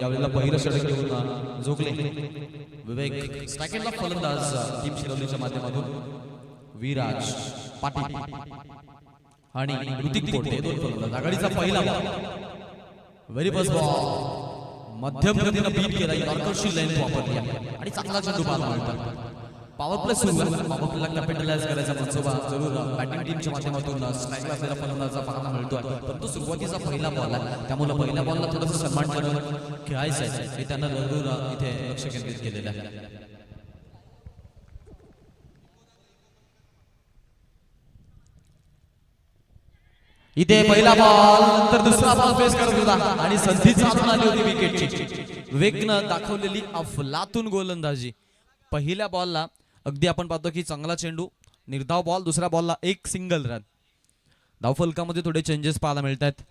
यावेळेला पहिलं षटक घेऊन झोकले विवेक. सेकंडला फलंदाज टीम शिरवलीच्या माध्यमातून विराज पाटील आणि ऋतिक पोटे दोन फलंदाज. आघाडीचा पहिला बॉल, व्हेरी फर्स्ट बॉल मध्यम गतीनं बीट केला, यॉर्करची लेंथ वापरली आणि चांगला चेंडू बाद मिळतात. पॉवर प्ले सुरू आहे. पॉवर प्लेला कॅपिटलाइज करायचा मनसुबा जरूर बॅटिंग टीमच्या माध्यमातून स्ट्राईकला असलेला फलंदाजा पाहायला मिळतोय. परंतु सुरुवातीचा पहिला बॉल आहे, त्यामुळे पहिल्या बॉलला थोडंसं सन्मानजनक खेळायचं आहे हे त्यांना जरूर इथे लक्ष केंद्रित केलेलं आहे. इथे पहिला बॉल नंतर दुसरा बॉल फेस करत होता आणि संधी चालून आली होती विकेटची. विवेकनं दाखवलेली अफलातून गोलंदाजी. पहिल्या बॉलला अगदी आपण पाहतो की चांगला चेंडू, निर्धाव बॉल, दुसऱ्या बॉलला एक सिंगल रन. धावफलकामध्ये थोडे चेंजेस पाहायला मिळत आहेत.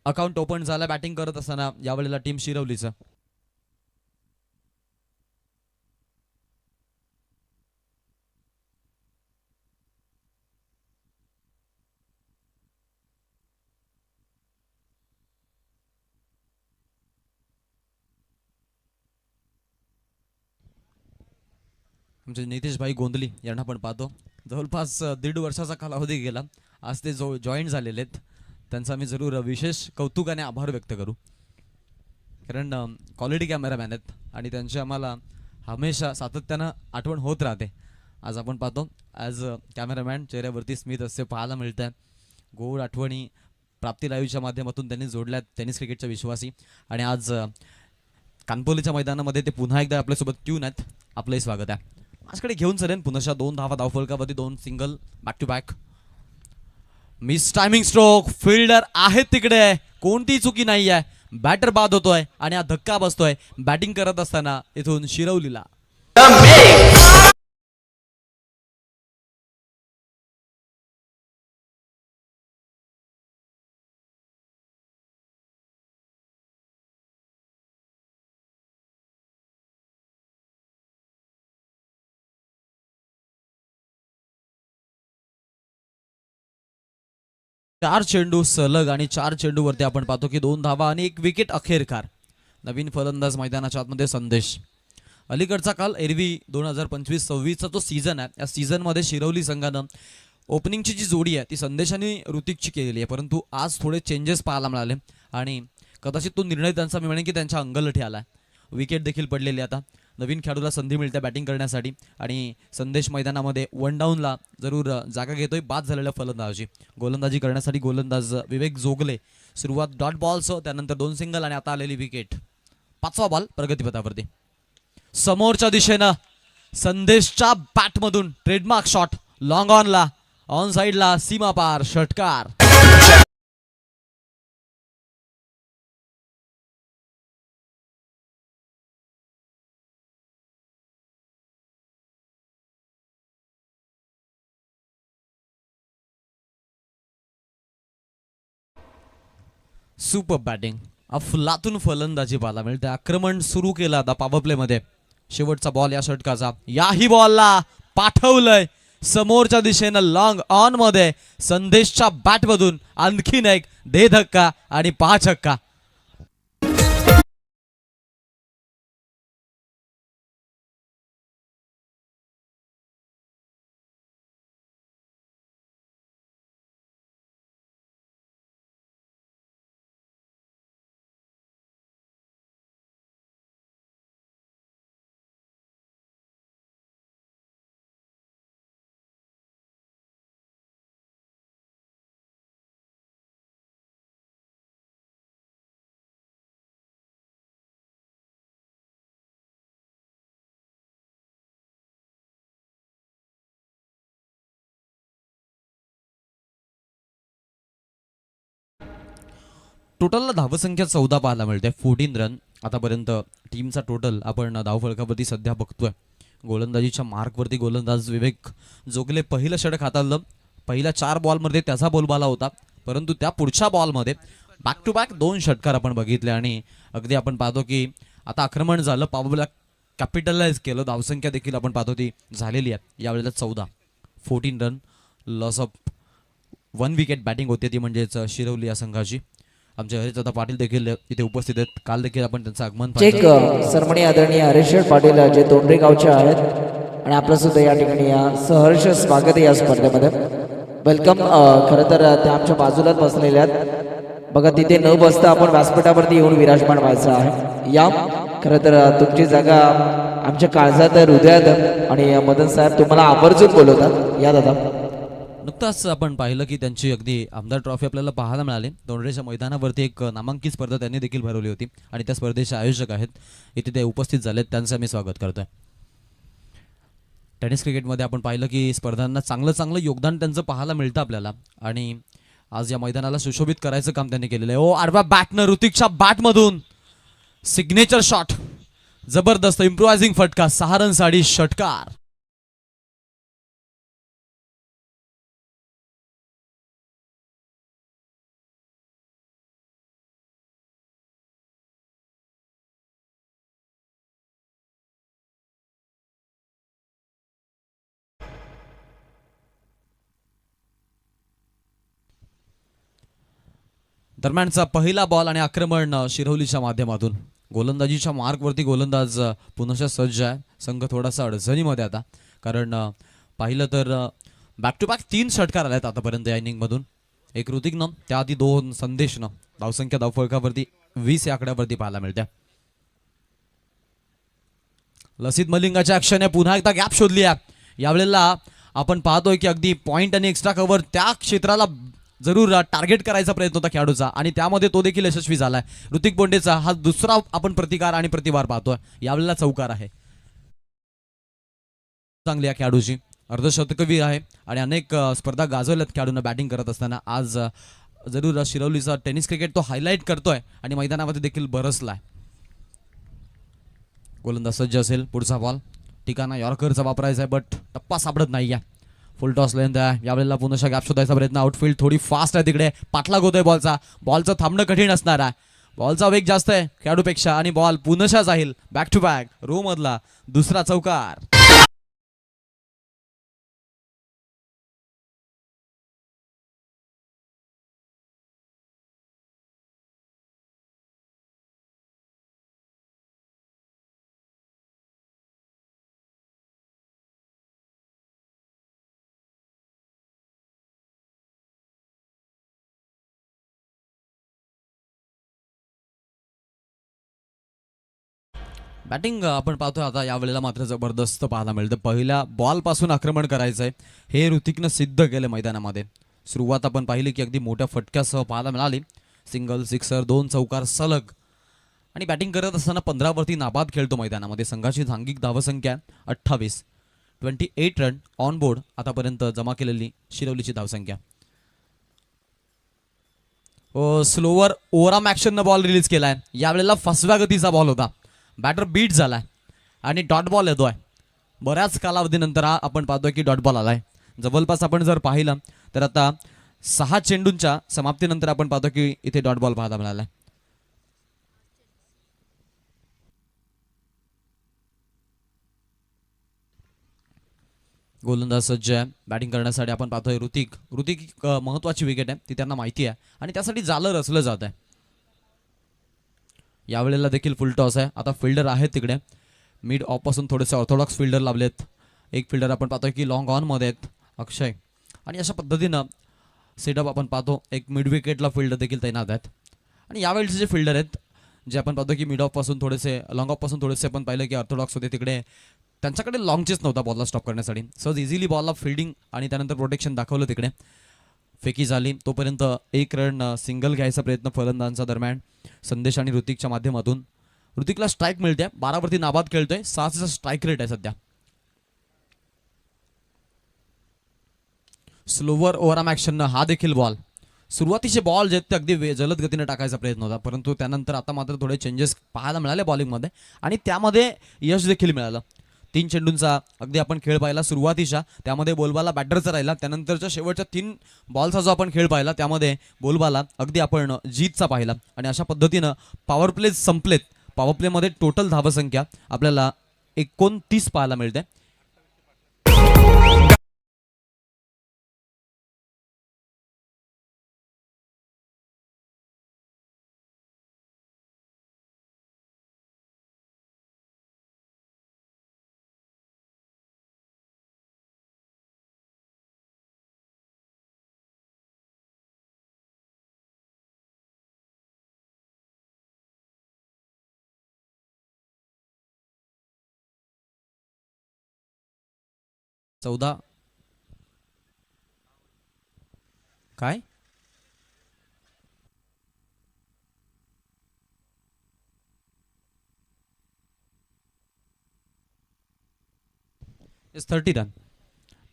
अकाउंट ओपन झाला बॅटिंग करत असताना यावेळेला टीम शिरवलीचं. म्हणजे नितेश भाई गोंधली यांना पण पाहतो. जवळपास 1.5 वर्षाचा कालावधी गेला, आज ते जॉईन झालेले आहेत. त्यांचा मी जरूर विशेष कौतुकाने आभार व्यक्त करू, कारण क्वालिटी कॅमेरामॅन आहेत आणि त्यांची आम्हाला हमेशा सातत्यानं आठवण होत राहते. आज आपण पाहतो ॲज कॅमेरामॅन चेहऱ्यावरती स्मित असे पाहायला मिळत आहे. गोड आठवणी प्राप्ती लाईव्हच्या माध्यमातून त्यांनी जोडल्यात, टेनिस क्रिकेटच्या विश्वासी. आणि आज कानपोलीच्या मैदानामध्ये ते पुन्हा एकदा आपल्यासोबत ट्यून आहेत. आपलंही स्वागत आहे. आजकडे घेऊन चलेन पुन्हा 2 धावा धावफलकावरती 2 single back to back. Mistiming stroke, fielder आहे तिकडे, कोणती चुकी नाही आहे. बॅटर बाद होतोय आणि हा धक्का बसतोय बॅटिंग करत असताना इथून शिरवलीला. चार चेंडू सलग आणि 4 चेंडूवरती आपण पाहतो की 2 धावा आणि 1 विकेट अखेरकार. नवीन फलंदाज मैदानाच्या आतमध्ये संदेश. अलीकडचा काल एरवी 2025-26चा जो सीझन आहे, या सीझनमध्ये शिरवली संघानं ओपनिंगची जी जोडी आहे ती संदेश आणि ऋतिकची केलेली आहे. परंतु आज थोडे चेंजेस पाहायला मिळाले आणि कदाचित तो निर्णय त्यांचा मी म्हणेन की त्यांच्या अंगलठी आला. विकेट देखील पडलेली. आता नवीन खेळाडूला संधी मिळते बॅटिंग करण्यासाठी आणि संदेश मैदानामध्ये 1 डाऊनला जरूर जागा घेतोय बाद झालेल्या फलंदाजी. गोलंदाजी करण्यासाठी गोलंदाज विवेक जोगले. सुरुवात डॉट बॉलसह, त्यानंतर 2 सिंगल आणि आता आलेली विकेट. 5वा बॉल प्रगतीपथावरती. समोरच्या दिशेनं संदेशच्या बॅटमधून ट्रेडमार्क शॉट, लॉंग ऑनला, ऑन साइडला, सीमा पार षटकार. सुपर बॅटिंग, अफलातून फलंदाजी पाहायला मिळते. आक्रमण सुरू केलं आता पॉवर प्ले मध्ये. शेवटचा बॉल या षटकाचा. याही बॉलला पाठवलंय समोरच्या दिशेनं लॉंग ऑन मध्ये. संदेशच्या बॅटमधून आणखीन एक दे धक्का आणि 5 छक्का. टोटलला धावसंख्या 14 पाहायला मिळते. 14 रन आतापर्यंत टीमचा टोटल आपण धावफलकावरती सध्या बघतोय. गोलंदाजीच्या मार्कवरती गोलंदाज विवेक जोगले पहिलं षटक हाताळलं. पहिल्या 4 बॉलमध्ये त्याचा बोलबाला होता, परंतु त्या पुढच्या बॉलमध्ये बॅक टू बॅक 2 षटकार आपण बघितले आणि अगदी आपण पाहतो की आता आक्रमण झालं. पॉवरला कॅपिटलाइज केलं. धावसंख्या देखील आपण पाहतो ती झालेली आहे यावेळेला 14. 14 run, loss of 1 wicket batting होते ती म्हणजेच शिरवली या संघाची. आमचे हरिचंद्र पाटील देखील इथे उपस्थित आहेत. काल देखील आपण त्यांचं आगमन चेक पाहिलं. सरमणी आदरणीय हरीश पाटील जे तोंडरे गावचे आहेत आणि आपलं सुद्धा या ठिकाणी सहर्ष स्वागत आहे या स्पर्धेमध्ये. वेलकम. खरं तर त्या आमच्या बाजूलाच बसलेल्या आहेत बघा. तिथे न बसता आपण व्यासपीठावरती येऊन विराजमान व्हायचं आहे. या खरं तर तुमची जागा आमच्या काळजात हृदयात आणि मदन साहेब तुम्हाला आवर्जून बोलवतात. या दादा. नुकताच आपण पाहिलं की त्यांची अगदी आमदार ट्रॉफी आपल्याला पाहायला मिळाली. दोंडरेच्या मैदानावरती एक नामांकित स्पर्धा त्यांनी देखील भरवली होती आणि त्या स्पर्धेचे आयोजक आहेत इथे ते उपस्थित झालेत. त्यांचं मी स्वागत करतोय. टेनिस क्रिकेटमध्ये आपण पाहिलं की स्पर्धांना चांगलं योगदान त्यांचं पाहायला मिळतं आपल्याला आणि आज या मैदानाला सुशोभित करायचं काम त्यांनी केलेलं आहे. ओ आडव्या बॅटनं ऋतिकच्या बॅटमधून सिग्नेचर शॉट, जबरदस्त इम्प्रोवायझिंग फटका, 6 रनसाठी षटकार. दरम्यानचा पहिला बॉल आणि आक्रमण शिरवलीच्या माध्यमातून. गोलंदाजीच्या मार्कवरती गोलंदाज पुनश्च सज्ज आहे. संघ थोडासा अडचणीमध्ये आता, कारण पाहिलं तर बॅक टू बॅक 3 षटकार आले आहेत आतापर्यंत या इनिंगमधून. एक ऋतिकनं, त्याआधी 2 संदेशनं. धावसंख्या धावफलकावरती 20 या आकड्यावरती पाहायला मिळते. लसित मलिंगाच्या ॲक्शनने पुन्हा एकदा गॅप शोधली आहे. यावेळेला आपण पाहतोय की अगदी पॉईंट आणि एक्स्ट्रा कव्हर त्या क्षेत्राला जरूर टार्गेट करायचा प्रयत्न होता खेळाडूचा आणि त्यामध्ये तो देखील यशस्वी झालाय. ऋतिक बोंडेचा हा दुसरा आपण प्रतिकार आणि प्रतिवार पाहतोय. यावेळेला चौकार आहे. चांगली या खेळाडूची, अर्धशतकवीर आहे आणि अनेक स्पर्धा गाजवल्यात खेळाडूंना बॅटिंग करत असताना. आज जरूर शिरवलीचा टेनिस क्रिकेट तो हायलाईट करतोय आणि मैदानामध्ये देखील बरसलाय. गोलंदाज सज्ज असेल. पुढचा बॉल ठिकाणा यॉर्करचा वापरायचा आहे बट टप्पा सापडत नाही आहे. फुल टॉस लेंथ आहे. यावेळेला पुन्हा गॅप शोधायचा प्रयत्न. आउटफील्ड थोडी फास्ट आहे तिकडे. पाठलाग होतोय बॉलचा. बॉलचं थांबणं कठीण असणार आहे. बॉलचा वेग जास्त आहे खेळाडूपेक्षा आणि बॉल पुन्हा जाईल बॅक टू बॅक. रो मधला दुसरा चौकार. बॅटिंग आपण पाहतोय आता यावेळेला मात्र जबरदस्त पाहायला मिळतं. पहिल्या बॉलपासून आक्रमण करायचं आहे हे ऋतिकनं सिद्ध केलं मैदानामध्ये. सुरुवात आपण पाहिली की अगदी मोठ्या फटक्यासह पाहायला मिळाली. सिंगल, सिक्सर, 2 चौकार सलग आणि बॅटिंग करत असताना 15 वरती नाबाद खेळतो मैदानामध्ये. संघाची सांघिक धावसंख्या 28. 28 रन ऑन बोर्ड आतापर्यंत जमा केलेली शिरवलीची धावसंख्या. स्लोवर ओव्हरआर्म ॲक्शननं बॉल रिलीज केलाय. यावेळेला फसव्या गतीचा बॉल होता. बॅटर बीट झालाय आणि डॉट बॉल येतोय. बऱ्याच कालावधीनंतर आपण पाहतोय की डॉट बॉल आलाय. जवळपास आपण जर पाहिलं तर आता 6 चेंडूंच्या समाप्तीनंतर आपण पाहतो की इथे डॉट बॉल पाहायला मिळालाय. गोलंदाज सज्ज आहे बॅटिंग करण्यासाठी. आपण पाहतोय ऋतिक महत्वाची विकेट आहे ती त्यांना माहिती आहे आणि त्यासाठी जालं रचलं जात आहे. यावेळेला देखील फुल टॉस आहे. आता फिल्डर आहेत तिकडे. मिड ऑफ पासून थोडेसे ऑर्थोडॉक्स फिल्डर लावलेत. एक फिल्डर आपण पाहतोय की लॉंग ऑन मध्ये आहेत, अक्षय. आणि अशा पद्धतीनं सेटअप आपण पाहतो. एक मिड विकेटला फिल्डर देखील तैनात आहेत. आणि यावेळेचे जे फिल्डर आहेत जे आपण पाहतो की मिड ऑफ पासून थोडेसे लॉंग ऑफ पासून थोडेसे आपण पाहिलं की ऑर्थोडॉक्स होते तिकडे. त्यांच्याकडे लॉंग चेस नव्हता बॉलला स्टॉप करण्यासाठी. सहज इझिली बॉलला फिल्डिंग आणि त्यानंतर प्रोटेक्शन दाखवलं तिकडे. फेकी झाली तोपर्यंत 1 रन सिंगल घ्यायचा प्रयत्न फलंदाजांचा दरम्यान संदेश आणि ऋतिकच्या माध्यमातून. ऋतिकला स्ट्राईक मिळते. 12 वरती नाबाद खेळतोय. 6चा स्ट्राईक रेट आहे सध्या. स्लोवर ओव्हरआर्म ॲक्शननं हा देखील बॉल. सुरुवातीचे बॉल जे ते अगदी जलद गतीने टाकायचा प्रयत्न होता परंतु त्यानंतर आता मात्र थोडे चेंजेस पाहायला मिळाले बॉलिंगमध्ये आणि त्यामध्ये यश देखील मिळालं. 3 चेंडूंचा अगदी आपण खेळ पाहिला सुरुवातीच्या, त्यामध्ये बोलबाला बॅटरचा राहिला. त्यानंतरच्या शेवटच्या 3 बॉलचा जो आपण खेळ पाहिला त्यामध्ये बोलबाला अगदी आपण जीतचा पाहिला आणि अशा पद्धतीनं पॉवर प्ले संपलेत. पॉवर प्लेमध्ये टोटल धावसंख्या आपल्याला 29 पाहायला मिळते. 14 काय इस 30 रन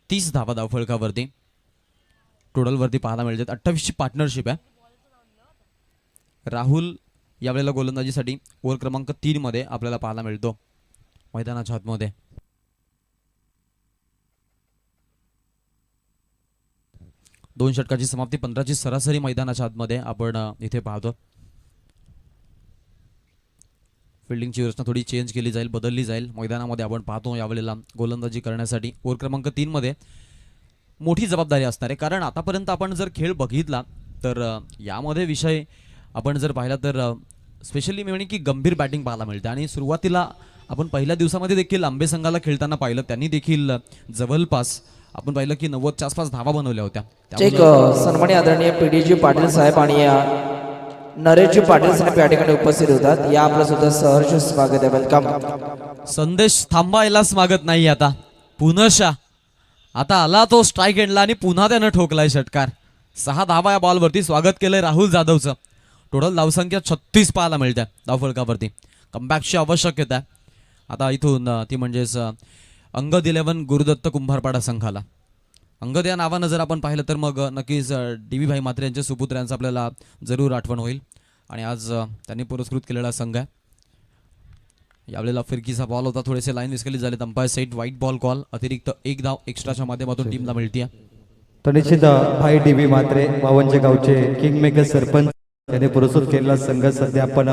30 धावा धावफलकावरती टोटल वरती पाहायला मिळतात. 28ची पार्टनरशिप आहे. राहुल यावेळेला गोलंदाजीसाठी ओव्हर क्रमांक 3 मध्ये आपल्याला पाहायला मिळतो मैदानाच्या आतमध्ये. दोन षटकाची समाप्ती 15ची सरासरी मैदानाच्या आतमध्ये आपण इथे पाहतो. फिल्डिंगची रचना थोडी चेंज केली जाईल, बदलली जाईल मैदानामध्ये. आपण पाहतो यावेळेला गोलंदाजी करण्यासाठी ओव्हर क्रमांक 3 मध्ये मोठी जबाबदारी असणार आहे. कारण आतापर्यंत आपण जर खेळ बघितला तर यामध्ये विषय आपण जर पाहिला तर स्पेशली मी म्हणेन की गंभीर बॅटिंग पाहायला मिळते. आणि सुरुवातीला आपण पहिल्या दिवसामध्ये देखील आंबे संघाला खेळताना पाहिलं, त्यांनी देखील जवळपास आपण पाहिलं की 90च्या आसपास धावा बनवल्या होत्या. एक सन्माननीय आदरणीय पीडीजी पाटील साहेब आणि नरेशजी पाटील साहेब या ठिकाणी उपस्थित होतात. या आपलं सुद्धा सहर्ष स्वागत आहे. वेलकम. संदेश थांबायलाच मागत नाही आता. पुनशा आता आला तो स्ट्राईक एंडला आणि पुन्हा त्यानं ठोकलाय षटकार. 6 धावा या बॉलवरती. स्वागत केलंय राहुल जाधवचं. टोटल धावसंख्या 36 पाहायला मिळते धावफलकावरती. कमबॅकची आवश्यकता आहे आता इथून ती म्हणजेच अंगद 11 गुरुदत्त कुंभारपाडा संघाला. अंगद या नावानं जर आपण पाहिलं तर मग नक्कीच डी व्ही भाई मात्रे यांचे सुपुत्र यांचं आपल्याला जरूर आठवण होईल. आणि आज त्यांनी पुरस्कृत केलेला संघ आहे. यावेळेला फिरकीचा बॉल होता, थोडेसे लाईन विस्कलीत झाले. Umpire set white ball call. अतिरिक्त 1 धाव एक्स्ट्राच्या माध्यमातून टीमला मिळते. तर निश्चित भाई डी व्ही मात्रे वावंजे गावचे किंग मेकर सरपंच यांनी पुरस्कृत केलेला संघ सध्या आपण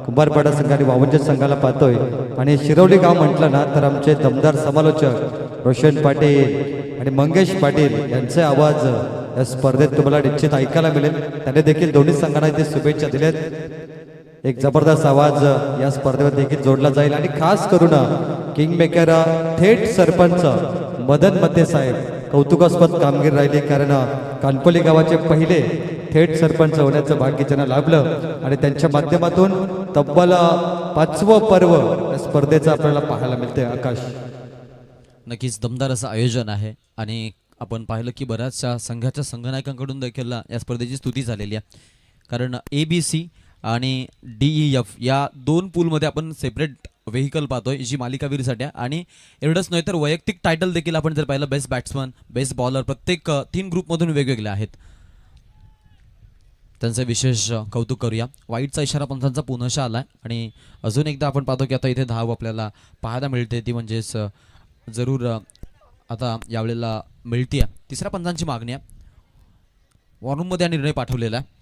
कुंभारपाडा संघ आणि वावंजे संघाला पाहतोय. आणि शिरवली गाव म्हटलं ना तर आमचे दमदार समालोचक रोशन पाटील आणि मंगेश पाटील यांचे आवाज या स्पर्धेत तुम्हाला निश्चित ऐकायला मिळेल. त्यांनी देखील दोन्ही संघांना इथे शुभेच्छा दिल्यात. एक जबरदस्त आवाज या स्पर्धेवर देखील जोडला जाईल. आणि खास करून किंग मेकर थेट सरपंच मदन मते साहेब कौतुकास्पद कामगिरी राहिली. कारण कानपोली गावाचे पहिले थेट सरपंच होण्याचं भाग्य त्यांना लाभलं. आणि त्यांच्या माध्यमातून तब्बल 5वं पर्व या स्पर्धेचं आपल्याला पाहायला मिळते. आकाश नक्कीच दमदार असं आयोजन आहे. आणि आपण पाहिलं की बऱ्याचशा संघाच्या संघनायकांकडून देखील या स्पर्धेची स्तुती झालेली आहे. कारण ABC आणि DEF या 2 पूलमध्ये आपण सेपरेट व्हेकल पाहतोय जी मालिकावीरसाठी आहे. आणि एवढंच नाही तर वैयक्तिक टायटल देखील आपण जर पाहिलं बेस्ट बॅट्समन, बेस्ट बॉलर प्रत्येक 3 ग्रुपमधून वेगवेगळे आहेत. त्यांचं विशेष कौतुक करूया. वाईटचा इशारा पंचांचा पुनशा आलाय. आणि अजून एकदा आपण पाहतो की आता इथे धाव आपल्याला पाहायला मिळते. ती म्हणजेच जरूर आता यावेळेला मिळते. तिसऱ्या पंचांची मागणी आहे. वॉर्ममध्ये हा निर्णय पाठवलेला आहे.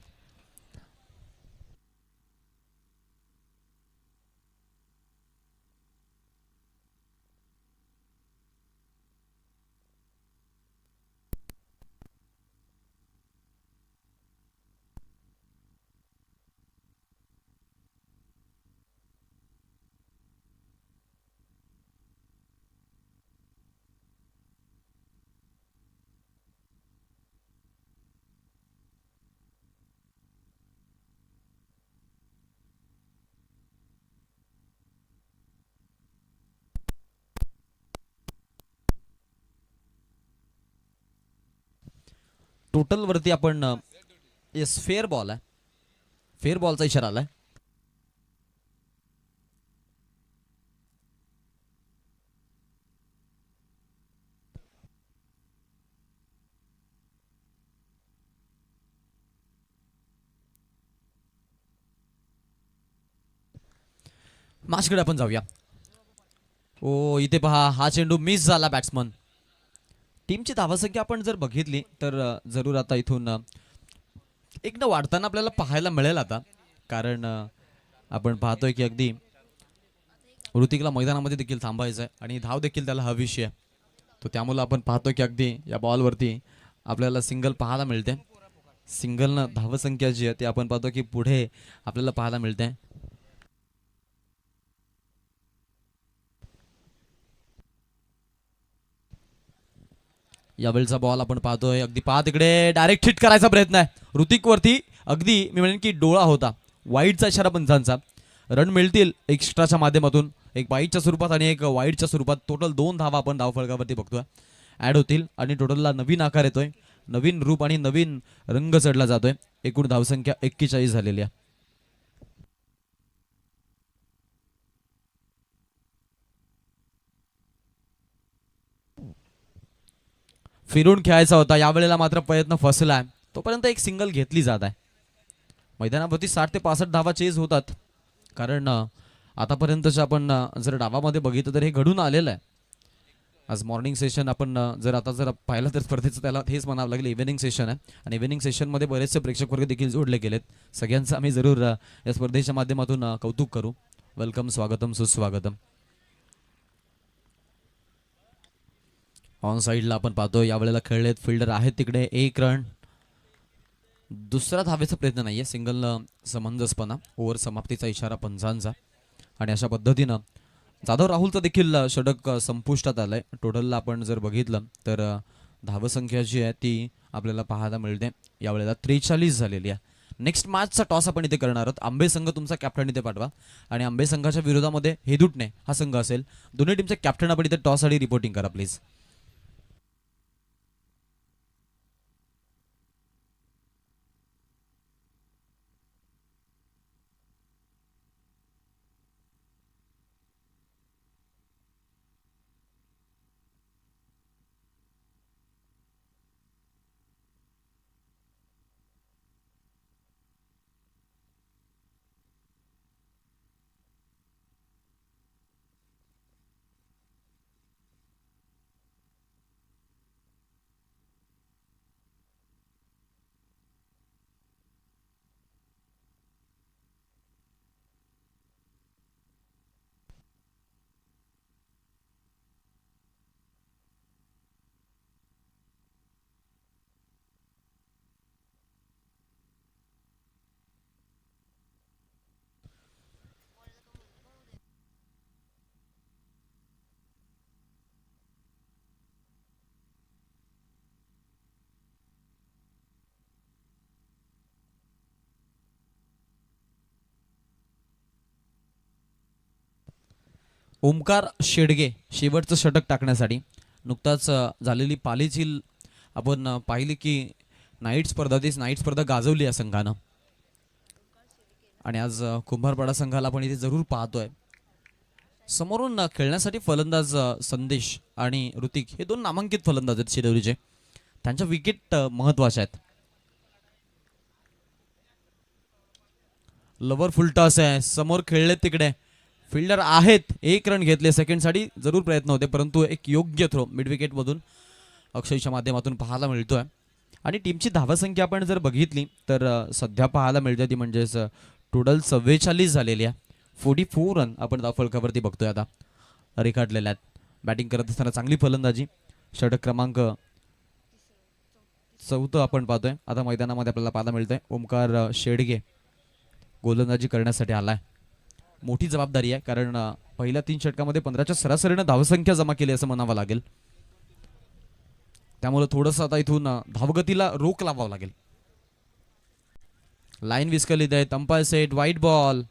टोटल वरती आपण येस फेअर बॉल आहे. फेअर बॉलचा इशारा आलाय. मॅचकडे आपण जाऊया. ओ इथे पहा हा चेंडू मिस झाला बॅट्समन. टीमची धावसंख्या आपण जर बघितली तर जरूर आता इथून एक न वाढताना आपल्याला पाहायला मिळेल आता. कारण आपण पाहतोय की अगदी ऋतिकला मैदानामध्ये देखील थांबायचं आहे आणि धाव देखील त्याला हवीशी आहे. तो त्यामुळे आपण पाहतोय की अगदी या बॉलवरती आपल्याला सिंगल पाहायला मिळते. सिंगलनं धावसंख्या जी आहे ती आपण पाहतो की पुढे आपल्याला पाहायला मिळते. यावेळचा बॉल आपण पाहतोय अगदी पहा तिकडे डायरेक्ट हिट करायचा प्रयत्न आहे ऋतिक वरती. अगदी मी म्हणेन की डोळा होता. वाईडचा इशारा पंचांचा. रन मिळतील एक्स्ट्राच्या माध्यमातून, एक वाईडच्या स्वरूपात आणि एक वाईडच्या स्वरूपात. टोटल 2 धावा आपण धावफलकावरती बघतोय. ॲड होतील आणि टोटलला नवीन आकार येतोय, नवीन रूप आणि नवीन रंग चढला जातोय. एकूण धावसंख्या 41 झालेली आहे. फिरून खेळायचा होता, यावेळेला मात्र प्रयत्न फसलाय. तोपर्यंत एक सिंगल घेतली जात आहे. मैदानावरती 60 ते 65 धावा चेज होतात, कारण आतापर्यंतच्या आपण जर डावामध्ये बघितलं तर हे घडून आलेलं आहे. आज मॉर्निंग सेशन आपण जर पाहिलं तर स्पर्धेचं त्याला हेच म्हणावं लागेल, इव्हिनिंग सेशन आहे. आणि इव्हिनिंग सेशनमध्ये बरेचसे प्रेक्षक वर्ग देखील जोडले गेलेत. सगळ्यांचं आम्ही जरूर या स्पर्धेच्या माध्यमातून कौतुक करू. वेलकम, स्वागतम, सुस्वागतम. ऑन साईडला आपण पाहतो यावेळेला खेळलेत फिल्डर आहेत तिकडे. 1 रन. दुसरा धावेचा प्रयत्न नाहीये, सिंगल समंजसपणा, ओव्हर समाप्तीचा इशारा पंचांचा. आणि अशा पद्धतीनं जाधव राहुलचं देखील षटक संपुष्टात आलंय. टोटलला आपण जर बघितलं तर धावसंख्या जी आहे ती आपल्याला पाहायला मिळते यावेळेला 43 झालेली आहे. नेक्स्ट मॅचचा टॉस आपण इथे करणार आहोत. आंबे संघ तुमचा कॅप्टन इथे पाठवा आणि आंबे संघाच्या विरोधामध्ये हेदुटणे हा संघ असेल. दोन्ही टीमचे कॅप्टन आपण इथे टॉस साठी रिपोर्टिंग करा प्लीज. ओमकार शेडगे शेवटचं षटक टाकण्यासाठी. नुकताच झालेली पालीची आपण पाहिली की नाईट स्पर्धा गाजवली या संघानं. आणि आज कुंभारपाडा संघाला आपण इथे जरूर पाहतोय. समोरून खेळण्यासाठी फलंदाज संदेश आणि ऋतिक हे 2 नामांकित फलंदाज आहेत शिरवलीचे. त्यांच्या विकेट महत्वाच्या आहेत. लवर फुलटॉस आहे, समोर खेळले तिकडे फिल्डर आहेत. 1 रन घेतले, सेकंडसाठी जरूर प्रयत्न होते परंतु एक योग्य थ्रो मिड विकेट मधून अक्षयच्या माध्यमातून पाहायला मिळतोय. आणि टीमची धावसंख्या आपण जर बघितली तर सध्या पाहायला मिळते ती म्हणजेच टोटल 44 झालेली आहे. 44 रन आपण फलकावरती बघतोय आता रेखाटलेल्या आहेत. बॅटिंग करत असताना चांगली फलंदाजी. षटक क्रमांक 4 आपण पाहतोय आता मैदानामध्ये आपल्याला पाहायला मिळतंय. ओमकार शेडगे गोलंदाजी करण्यासाठी आलाय. मोठी जबाबदारी आहे कारण पहिल्या 3 षटकामध्ये 15च्या सरासरीनं धावसंख्या जमा केली असं म्हणावं लागेल. त्यामुळे थोडंसं आता इथून धावगतीला रोख लावावं लागेल. लाईन विस्कलीत आहे. Umpire set, white ball,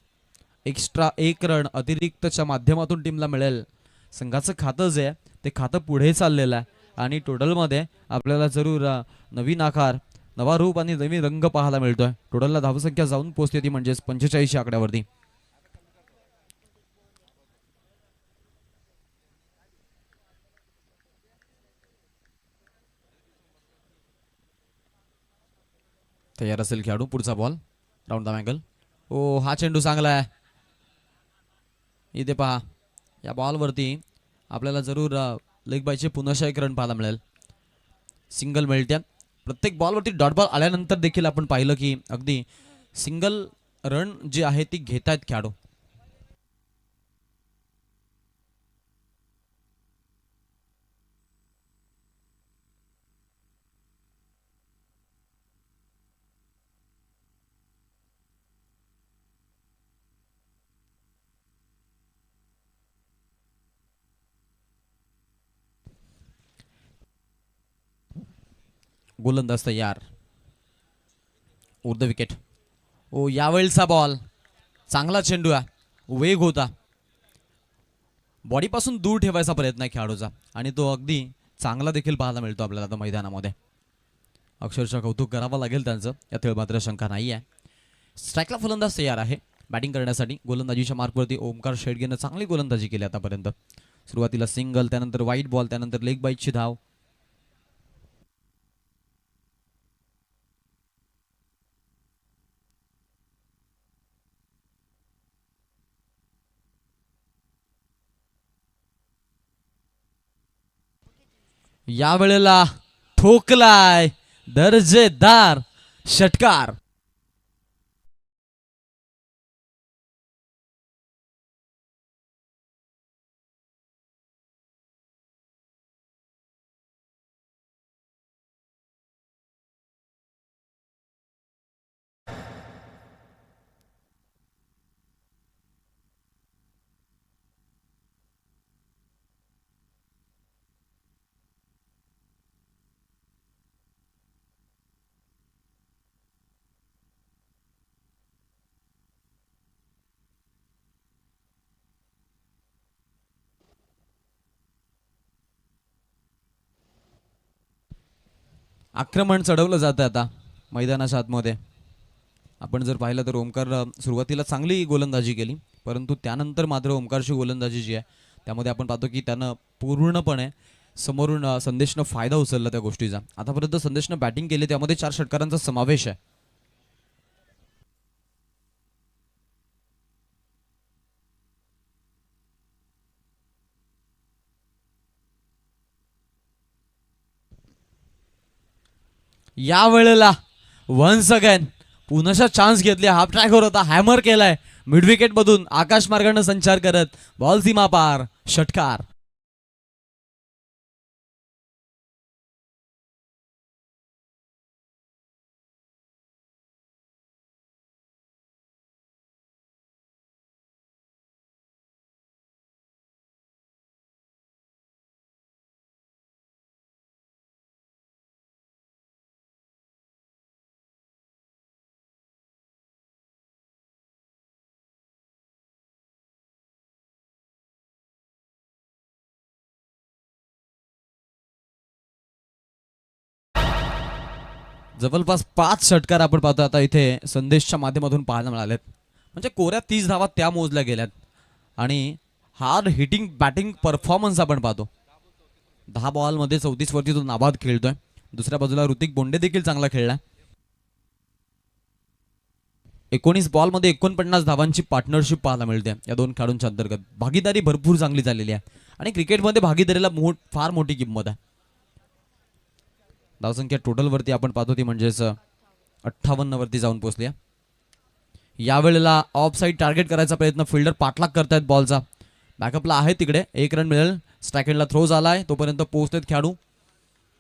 extra 1 run अतिरिक्तच्या माध्यमातून टीमला मिळेल. संघाचं खातं जे आहे ते खातं पुढे चाललेलं आहे आणि टोटलमध्ये आपल्याला जरूर नवीन आकार, नवा रूप आणि नवीन रंग पाहायला मिळतोय. टोटलला धावसंख्या जाऊन पोहोचते ती म्हणजेच 45 आकड्यावरती. तयार असेल खेळाडू. पुढचा बॉल राऊंड द अँगल. ओ हा चेंडू चांगला आहे. इथे पहा या बॉलवरती आपल्याला जरूर लेग बायचे पुन्हा 1 रन पाहायला मिळेल. सिंगल मिळत्या. प्रत्येक बॉलवरती डॉट बॉल आल्यानंतर देखील आपण पाहिलं की अगदी सिंगल रन जी आहे ती घेत आहेत खेळाडू. गोलंदाज तयार. उर्ध विकेट. ओ यावेळचा बॉल चांगला चेंडू आहे. वेग होता. बॉडीपासून दूर ठेवायचा प्रयत्न आहे खेळाडूचा आणि तो अगदी चांगला देखील पाहायला मिळतो आपल्याला आता मैदानामध्ये. अक्षरशः कौतुक करावं लागेल त्यांचं, यात मात्र शंका नाही आहे. स्ट्राईकला फलंदाज तयार आहे बॅटिंग करण्यासाठी. गोलंदाजीच्या मार्कवरती ओमकार शेडगेनं चांगली गोलंदाजी केली आतापर्यंत. सुरुवातीला सिंगल, त्यानंतर वाईट बॉल, त्यानंतर लेग बाईटची धाव. या वेळेला ठोकलाय दर्जेदार षटकार. आक्रमण चढवलं जातं आता मैदानाच्या आतमध्ये. आपण जर पाहिलं तर ओमकार सुरुवातीला चांगली गोलंदाजी केली, परंतु त्यानंतर मात्र ओमकारची गोलंदाजी जी आहे त्यामध्ये आपण पाहतो की त्यानं पूर्णपणे समोरून संदेशनं फायदा उचलला त्या गोष्टीचा. आतापर्यंत संदेशनं बॅटिंग केली, त्यामध्ये 4 षटकारांचा समावेश आहे. या वेळेला वन्स अगेन पुन्हा चान्स घेतली. हाफ ट्रॅकवर होता, हॅमर केलाय मिड विकेट मधून आकाश मार्गाने संचार करत. बॉल सीमा पार, षटकार. जवळपास 5 षटकार आपण पाहतो आता इथे संदेशच्या माध्यमातून पाहायला मिळालेत. म्हणजे कोऱ्या 30 धावा त्या मोजल्या गेल्यात आणि हार्ड हिटिंग बॅटिंग परफॉर्मन्स आपण पाहतो. 10 बॉलमध्ये 34 वरती तो नाबाद खेळतोय. दुसऱ्या बाजूला ऋतिक बोंडे देखील चांगला खेळला. 19 बॉलमध्ये 49 धावांची पार्टनरशिप पाहायला मिळते या दोन खेळाडूंच्या अंतर्गत. भागीदारी भरपूर चांगली झालेली आहे आणि क्रिकेटमध्ये भागीदारीला फार मोठी किंमत आहे. धावसंख्या टोटल वरती आपण पाहतो ती म्हणजेच 58 वरती जाऊन पोहोचली. यावेळेला ऑफ साईड टार्गेट करायचा प्रयत्न, फिल्डर पाठलाग करतायत बॉलचा. बॅकअपला आहे तिकडे, 1 रन मिळेल. स्ट्राईक थ्रो झालाय, तोपर्यंत पोहोचतात खेळाडू.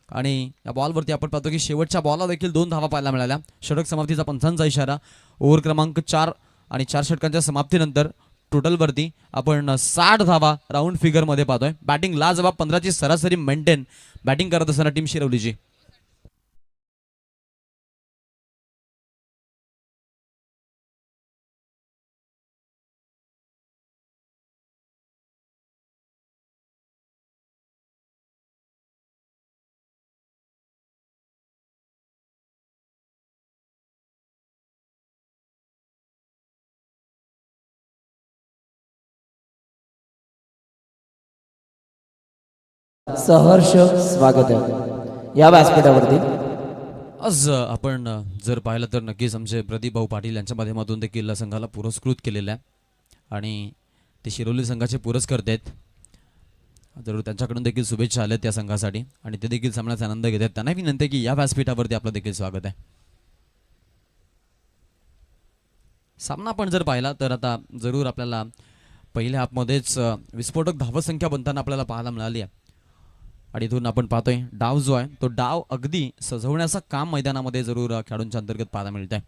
आणि या बॉलवरती आपण पाहतो की शेवटच्या बॉलला देखील 2 धावा पाहायला मिळाल्या. षटक समाप्तीचा पंचांचा इशारा. ओव्हर क्रमांक 4 आणि 4 षटकांच्या समाप्तीनंतर टोटलवरती आपण 60 धावा राऊंड फिगरमध्ये पाहतोय. बॅटिंग लाजवाब, 15ची सरासरी मेंटेन बॅटिंग करत असताना टीम शिरवलीची. सहर्ष स्वागत आहे या व्यासपीठावरती. आज आपण जर पाहिलं तर नक्कीच आमचे प्रदीप भाऊ पाटील यांच्या माध्यमातून देखील संघाला पुरस्कृत केलेलं आहे आणि ते शिरोली संघाचे पुरस्कर्ते आहेत. जरूर त्यांच्याकडून देखील शुभेच्छा आल्या त्या संघासाठी आणि ते देखील सामन्याचा आनंद घेत आहेत. त्यांना विनंती की या व्यासपीठावरती आपलं देखील स्वागत आहे. सामना आपण जर पाहिला तर आता जरूर आपल्याला पहिल्या हाफमध्येच विस्फोटक धावसंख्या बनताना आपल्याला पाहायला मिळाली आहे. आणि इथून आपण पाहतोय डाव जो आहे तो डाव अगदी सजवण्याचं काम मैदानामध्ये जरूर खेळाडूंच्या अंतर्गत पाहायला मिळत आहे.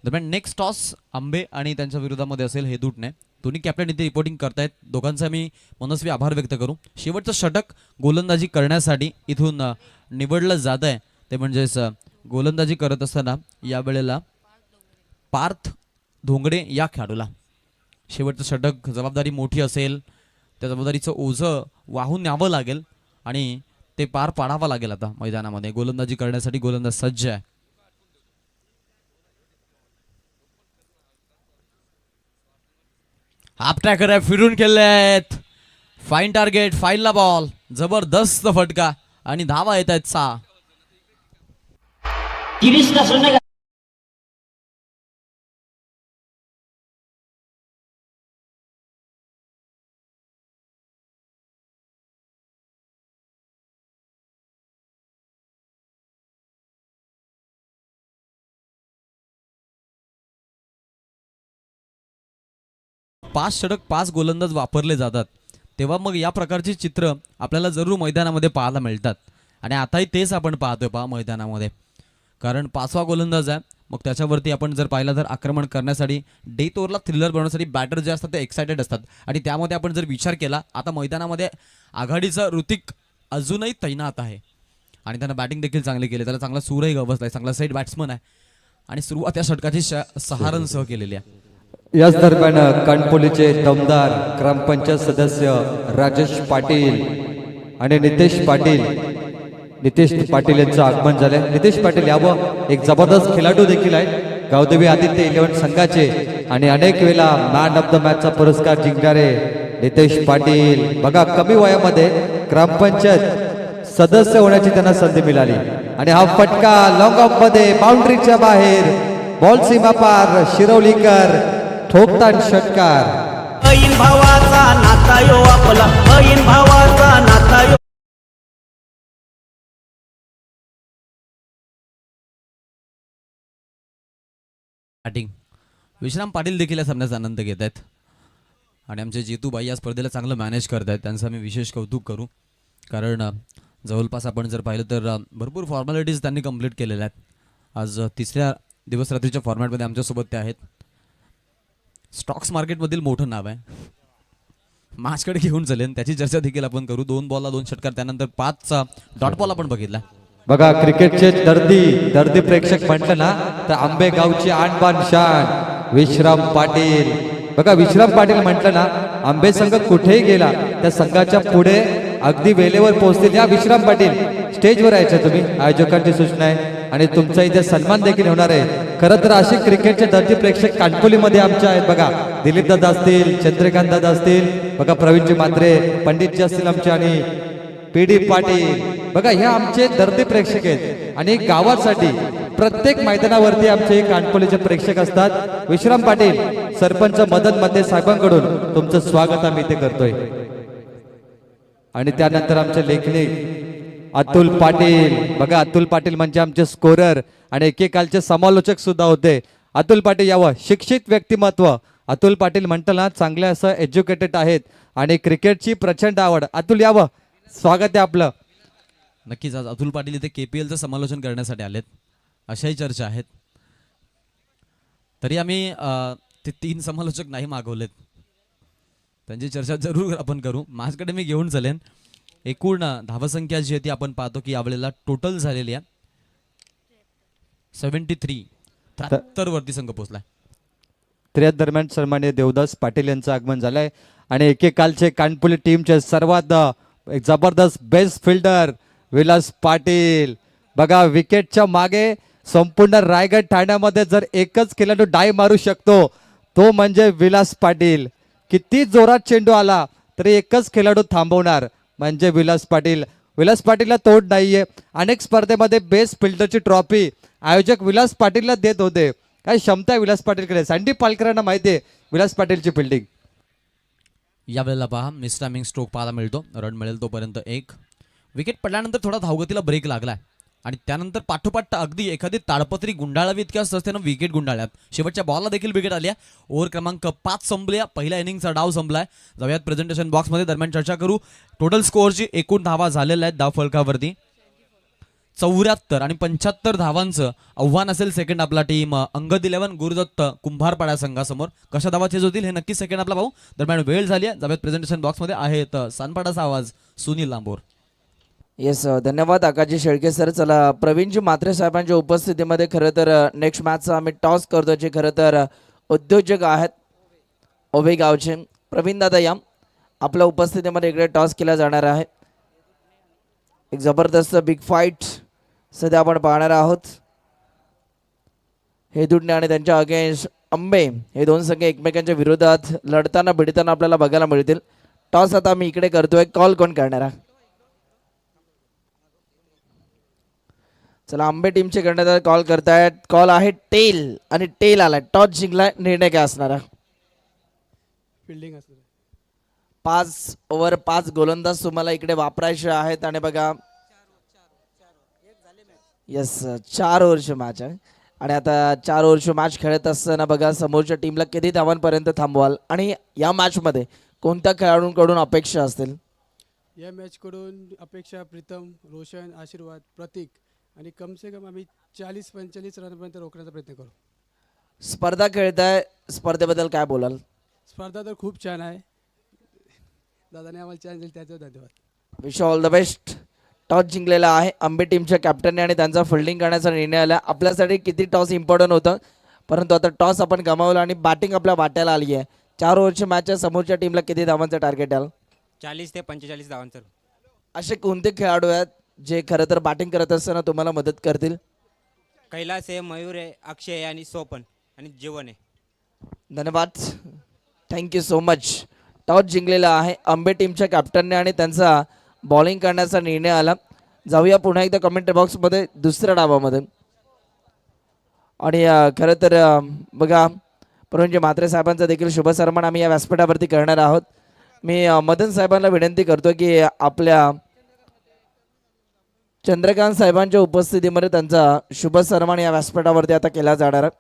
दरम्यान नेक्स्ट टॉस आंबे आणि त्यांच्या विरोधामध्ये असेल हे दुटणे. दोन्ही कॅप्टन इथे रिपोर्टिंग करतायत. दोघांचा मी मनस्वी आभार व्यक्त करू. शेवटचं षटक गोलंदाजी करण्यासाठी इथून निवडलं जात आहे ते म्हणजेच गोलंदाजी करत असताना यावेळेला पार्थ धोंगडे या खेळाडूला शेवटचं षटक जबाबदारी मोठी असेल, त्या जबाबदारीचं ओझं वाहून न्यावं लागेल आणि ते पार पाडावा लागेल आता मैदानामध्ये. गोलंदाजी करण्यासाठी गोलंदाज सज्ज आहे. हाफ ट्रॅकर आहे, फिरून खेळले आहेत. फाईन टार्गेट, फाईनला बॉल, जबरदस्त फटका आणि धावा येत आहेत 6. पाच षटक 5 गोलंदाज वापरले जातात तेव्हा मग या प्रकारची चित्र आपल्याला जरूर मैदानामध्ये पाहायला मिळतात. आणि आताही तेच आपण पाहतोय पहा मैदानामध्ये. कारण 5वा गोलंदाज आहे, मग त्याच्यावरती आपण जर पाहिलं तर आक्रमण करण्यासाठी डेथ ओव्हरला थ्रिलर बनवण्यासाठी बॅटर जे असतात ते एक्सायटेड असतात. आणि त्यामध्ये आपण जर विचार केला, आता मैदानामध्ये आघाडीचा ऋतिक अजूनही तैनात आहे आणि त्यानं बॅटिंग देखील चांगली केली. त्याला चांगला सूरही गवसला आहे, चांगला सेट बॅट्समन आहे आणि सुरुवात या षटकाची 6 रनसह केलेली आहे. याच दरम्यान कानपोलीचे दमदार ग्रामपंचायत सदस्य राजेश पाटील आणि नितेश पाटील यांचं आगमन झालंय. नितेश पाटील यावं एक जबरदस्त खेळाडू देखील आहेत गावदेवी आदित्य 11 संघाचे आणि अनेक वेळा मॅन ऑफ द मॅचचा पुरस्कार जिंकणारे नितेश पाटील. बघा कमी वयामध्ये ग्रामपंचायत सदस्य होण्याची त्यांना संधी मिळाली आणि हा फटका लॉंग ऑफ मध्ये बाउंड्रीच्या बाहेर, बॉल सीमा पार, शिरवलीकर ठोकतान षटकार. बहीण भावाचा नाता यो आपला, बहीण भावाचा नाता यो. बॅटिंग विश्राम पाटील देखील या सामन्याचा आनंद घेत आहेत आणि आमचे जितूबाई या स्पर्धेला चांगलं मॅनेज करत आहेत. त्यांचं आम्ही विशेष कौतुक करू. कारण जवळपास आपण जर पाहिलं तर भरपूर फॉर्मॅलिटीज त्यांनी कंप्लीट केलेल्या आहेत. आज 3ऱ्या दिवस रात्रीच्या फॉर्मॅटमध्ये आमच्यासोबत ते आहेत. स्टॉक्स मार्केटमधील मोठं नाव आहे, मॅचकडे घेऊन चालेल त्याची चर्चा देखील आपण करू. 2 बॉलला 2 षटकार, त्यानंतर 5चा डॉट बॉल आपण बघितला. बघा क्रिकेटचे दर्दी प्रेक्षक म्हटलं ना तर आंबेगावची आणबाण शान विश्राम पाटील. बघा विश्राम पाटील म्हटलं ना, आंबे संघ कुठेही गेला त्या संघाच्या पुढे अगदी वेळेवर पोहोचतील. या विश्राम पाटील स्टेजवर यायचं तुम्ही, आयोजकांची सूचना आहे आणि तुमचा इथे सन्मान देखील होणार आहे. खरं तर असे क्रिकेटचे दर्दी प्रेक्षक कानकोलीमध्ये आमचे आहेत. बघा दिलीप दादा असतील, चंद्रकांत दादा असतील, बघा प्रवीणजी मात्रे, पंडितजी असतील आमचे आणि PD पाटील. बघा हे आमचे दर्दी प्रेक्षक आहेत आणि गावासाठी प्रत्येक मैदानावरती आमचे कानकोलीचे प्रेक्षक असतात. विश्राम पाटील सरपंच मदन मध्ये साहेबांकडून तुमचं स्वागत आम्ही इथे करतोय. आणि त्यानंतर आमचे लेखनिक अतुल पाटील. बघा अतुल पाटील म्हणजे आमचे स्कोरर आणि एकेकालचे समालोचक सुद्धा होते. अतुल पाटील यावं, शिक्षित व्यक्तिमत्व. अतुल पाटील म्हणतात ना चांगले असं एज्युकेटेड आहेत आणि क्रिकेटची प्रचंड आवड. अतुल यावं, स्वागत आहे आपलं. नक्कीच आज अतुल पाटील इथे KPLचं समालोचन करण्यासाठी आलेत अशाही चर्चा आहेत. तरी आम्ही ते 3 समालोचक नाही मागवलेत, त्यांची चर्चा जरूर आपण करू. माझ्याकडे मी घेऊन चालेन. एकूण धावसंख्या जी आहे ती आपण पाहतो की यावेळेला टोटल झालेली आहे 73. 73 वरती संघ पोहोचलाय. त्या दरम्यान सन्माननीय देवदास पाटील यांचं आगमन झालंय आणि एकेकालचे कानपुली टीमचे सर्वात एक जबरदस्त बेस्ट फिल्डर विलास पाटील. बघा विकेटच्या मागे संपूर्ण रायगड ठाण्यामध्ये जर एकच खेळाडू डाय मारू शकतो तो म्हणजे विलास पाटील. किती जोरात चेंडू आला तरी एकच खेळाडू थांबवणार म्हणजे विलास पाटील. विलास पाटीलला तोड नाहीये. अनेक स्पर्धेमध्ये बेस्ट फिल्डरची ट्रॉफी आयोजक विलास पाटीलला देत होते. काय क्षमता आहे विलास पाटीलकडे. संदीप पालकरांना माहिती आहे विलास पाटीलची फिल्डिंग. यावेळेला पहा मिसटायमिंग स्ट्रोक पाहायला मिळतो. रन मिळेल तोपर्यंत 1 विकेट पडल्यानंतर थोडा धावगतीला ब्रेक लागलाय आणि त्यानंतर पाठोपाठ अगदी एखादी ताडपत्री गुंडाळावी इतक्या सहजतेनं विकेट गुंडाळ्यात. शेवटच्या बॉलला देखील विकेट आली आहे. ओव्हर क्रमांक 5 संपल्या. पहिल्या इनिंगचा डाव संपलाय. जाऊयात प्रेझेंटेशन बॉक्समध्ये, दरम्यान चर्चा करू. टोटल स्कोअरची एकूण धावा झालेल्या आहेत धाव फलकावरती 74 आणि 75 धावांचं आव्हान असेल सेकंड आपला टीम अंगद 11 गुरुदत्त कुंभारपाडा संघासमोर. कशा धावा चेज होतील हे नक्की सेकंड आपला पाहू. दरम्यान वेळ झाली आहे. जाऊयात प्रेझेंटेशन बॉक्समध्ये. आहेत सानपाडाचा आवाज सुनील लांबोर. येस धन्यवाद आकाजी शेळके सर. चला प्रवीणजी मात्रे साहेबांच्या उपस्थितीमध्ये खरं तर नेक्स्ट मॅचचा आम्ही टॉस करतो, जे खरं तर उद्योजक आहेत ओबे गावचे. प्रवीण दादा या आपल्या उपस्थितीमध्ये इकडे टॉस केला जाणार आहे. एक जबरदस्त बिग फाईट सध्या आपण पाहणार आहोत. हेदुडणे आणि त्यांच्या अगेन्स्ट अंबे हे दोन संघ एकमेकांच्या विरोधात लढताना भिडताना आपल्याला बघायला मिळतील. टॉस आता मी इकडे करतोय. कॉल कोण करणार आहे? चला आंबे टीमचे करण्यात कॉल करतायत. कॉल आहे टेल आणि टेल आलाय. टॉस जिंकलाय. निर्णय काय असणार आहे? फिल्डिंग असणार. 5 ओव्हर 5 गोलंदाज तुम्हाला इकडे वापरायचे आहेत आणि बघा येस 4 ओव्हरची मॅच आहे आणि आता 4 ओव्हरची मॅच खेळत असताना बघा समोरच्या टीमला किती धावांपर्यंत थांबवाल आणि या मॅचमध्ये कोणत्या खेळाडूंकडून अपेक्षा असतील? या मॅचकडून अपेक्षा प्रीतम, रोशन, आशीर्वाद, प्रतीक आणि कम से कम आम्ही 40-45 रनपर्यंत रोखण्याचा प्रयत्न करू. स्पर्धा खेळताय, स्पर्धेबद्दल काय बोलाल? स्पर्धा तर खूप छान आहे. दादाने आम्हाला चान्स दिला त्याच्यावर धन्यवाद. Wish all the best. Toss जिंकलेला आहे आंबे टीमच्या कॅप्टनने आणि त्यांचा फिल्डिंग करण्याचा निर्णय आला. आपल्यासाठी किती टॉस इम्पॉर्टंट होतं, परंतु आता टॉस आपण गमावला आणि बॅटिंग आपल्या वाट्याला आली आहे. 4 ओव्हरची मॅच आहे. समोरच्या टीमला किती धावांचं टार्गेट आहे? 40 ते 45 धावांचं. असे कोणते खेळाडू आहेत जे खरं तर बॅटिंग करत असताना तुम्हाला मदत करतील? कैलास आहे, मयूर आहे, अक्षय आहे आणि सोपन आणि जीवन आहे. धन्यवाद. Thank you so much. टॉस जिंकलेला आहे आंबे टीमच्या कॅप्टनने आणि त्यांचा बॉलिंग करण्याचा निर्णय आला. जाऊया पुन्हा एकदा कमेंट बॉक्समध्ये दुसऱ्या डावामध्ये. आणि खरं तर बघा प्रवीणजी म्हात्रे साहेबांचा देखील शुभ सन्मान आम्ही या व्यासपीठावरती करणार आहोत. मी मदन साहेबांना विनंती करतो की आपल्या चंद्रकांत साहेबांच्या उपस्थितीमध्ये त्यांचा शुभ सन्मान या व्यासपीठावरती आता केला जाणार आहे.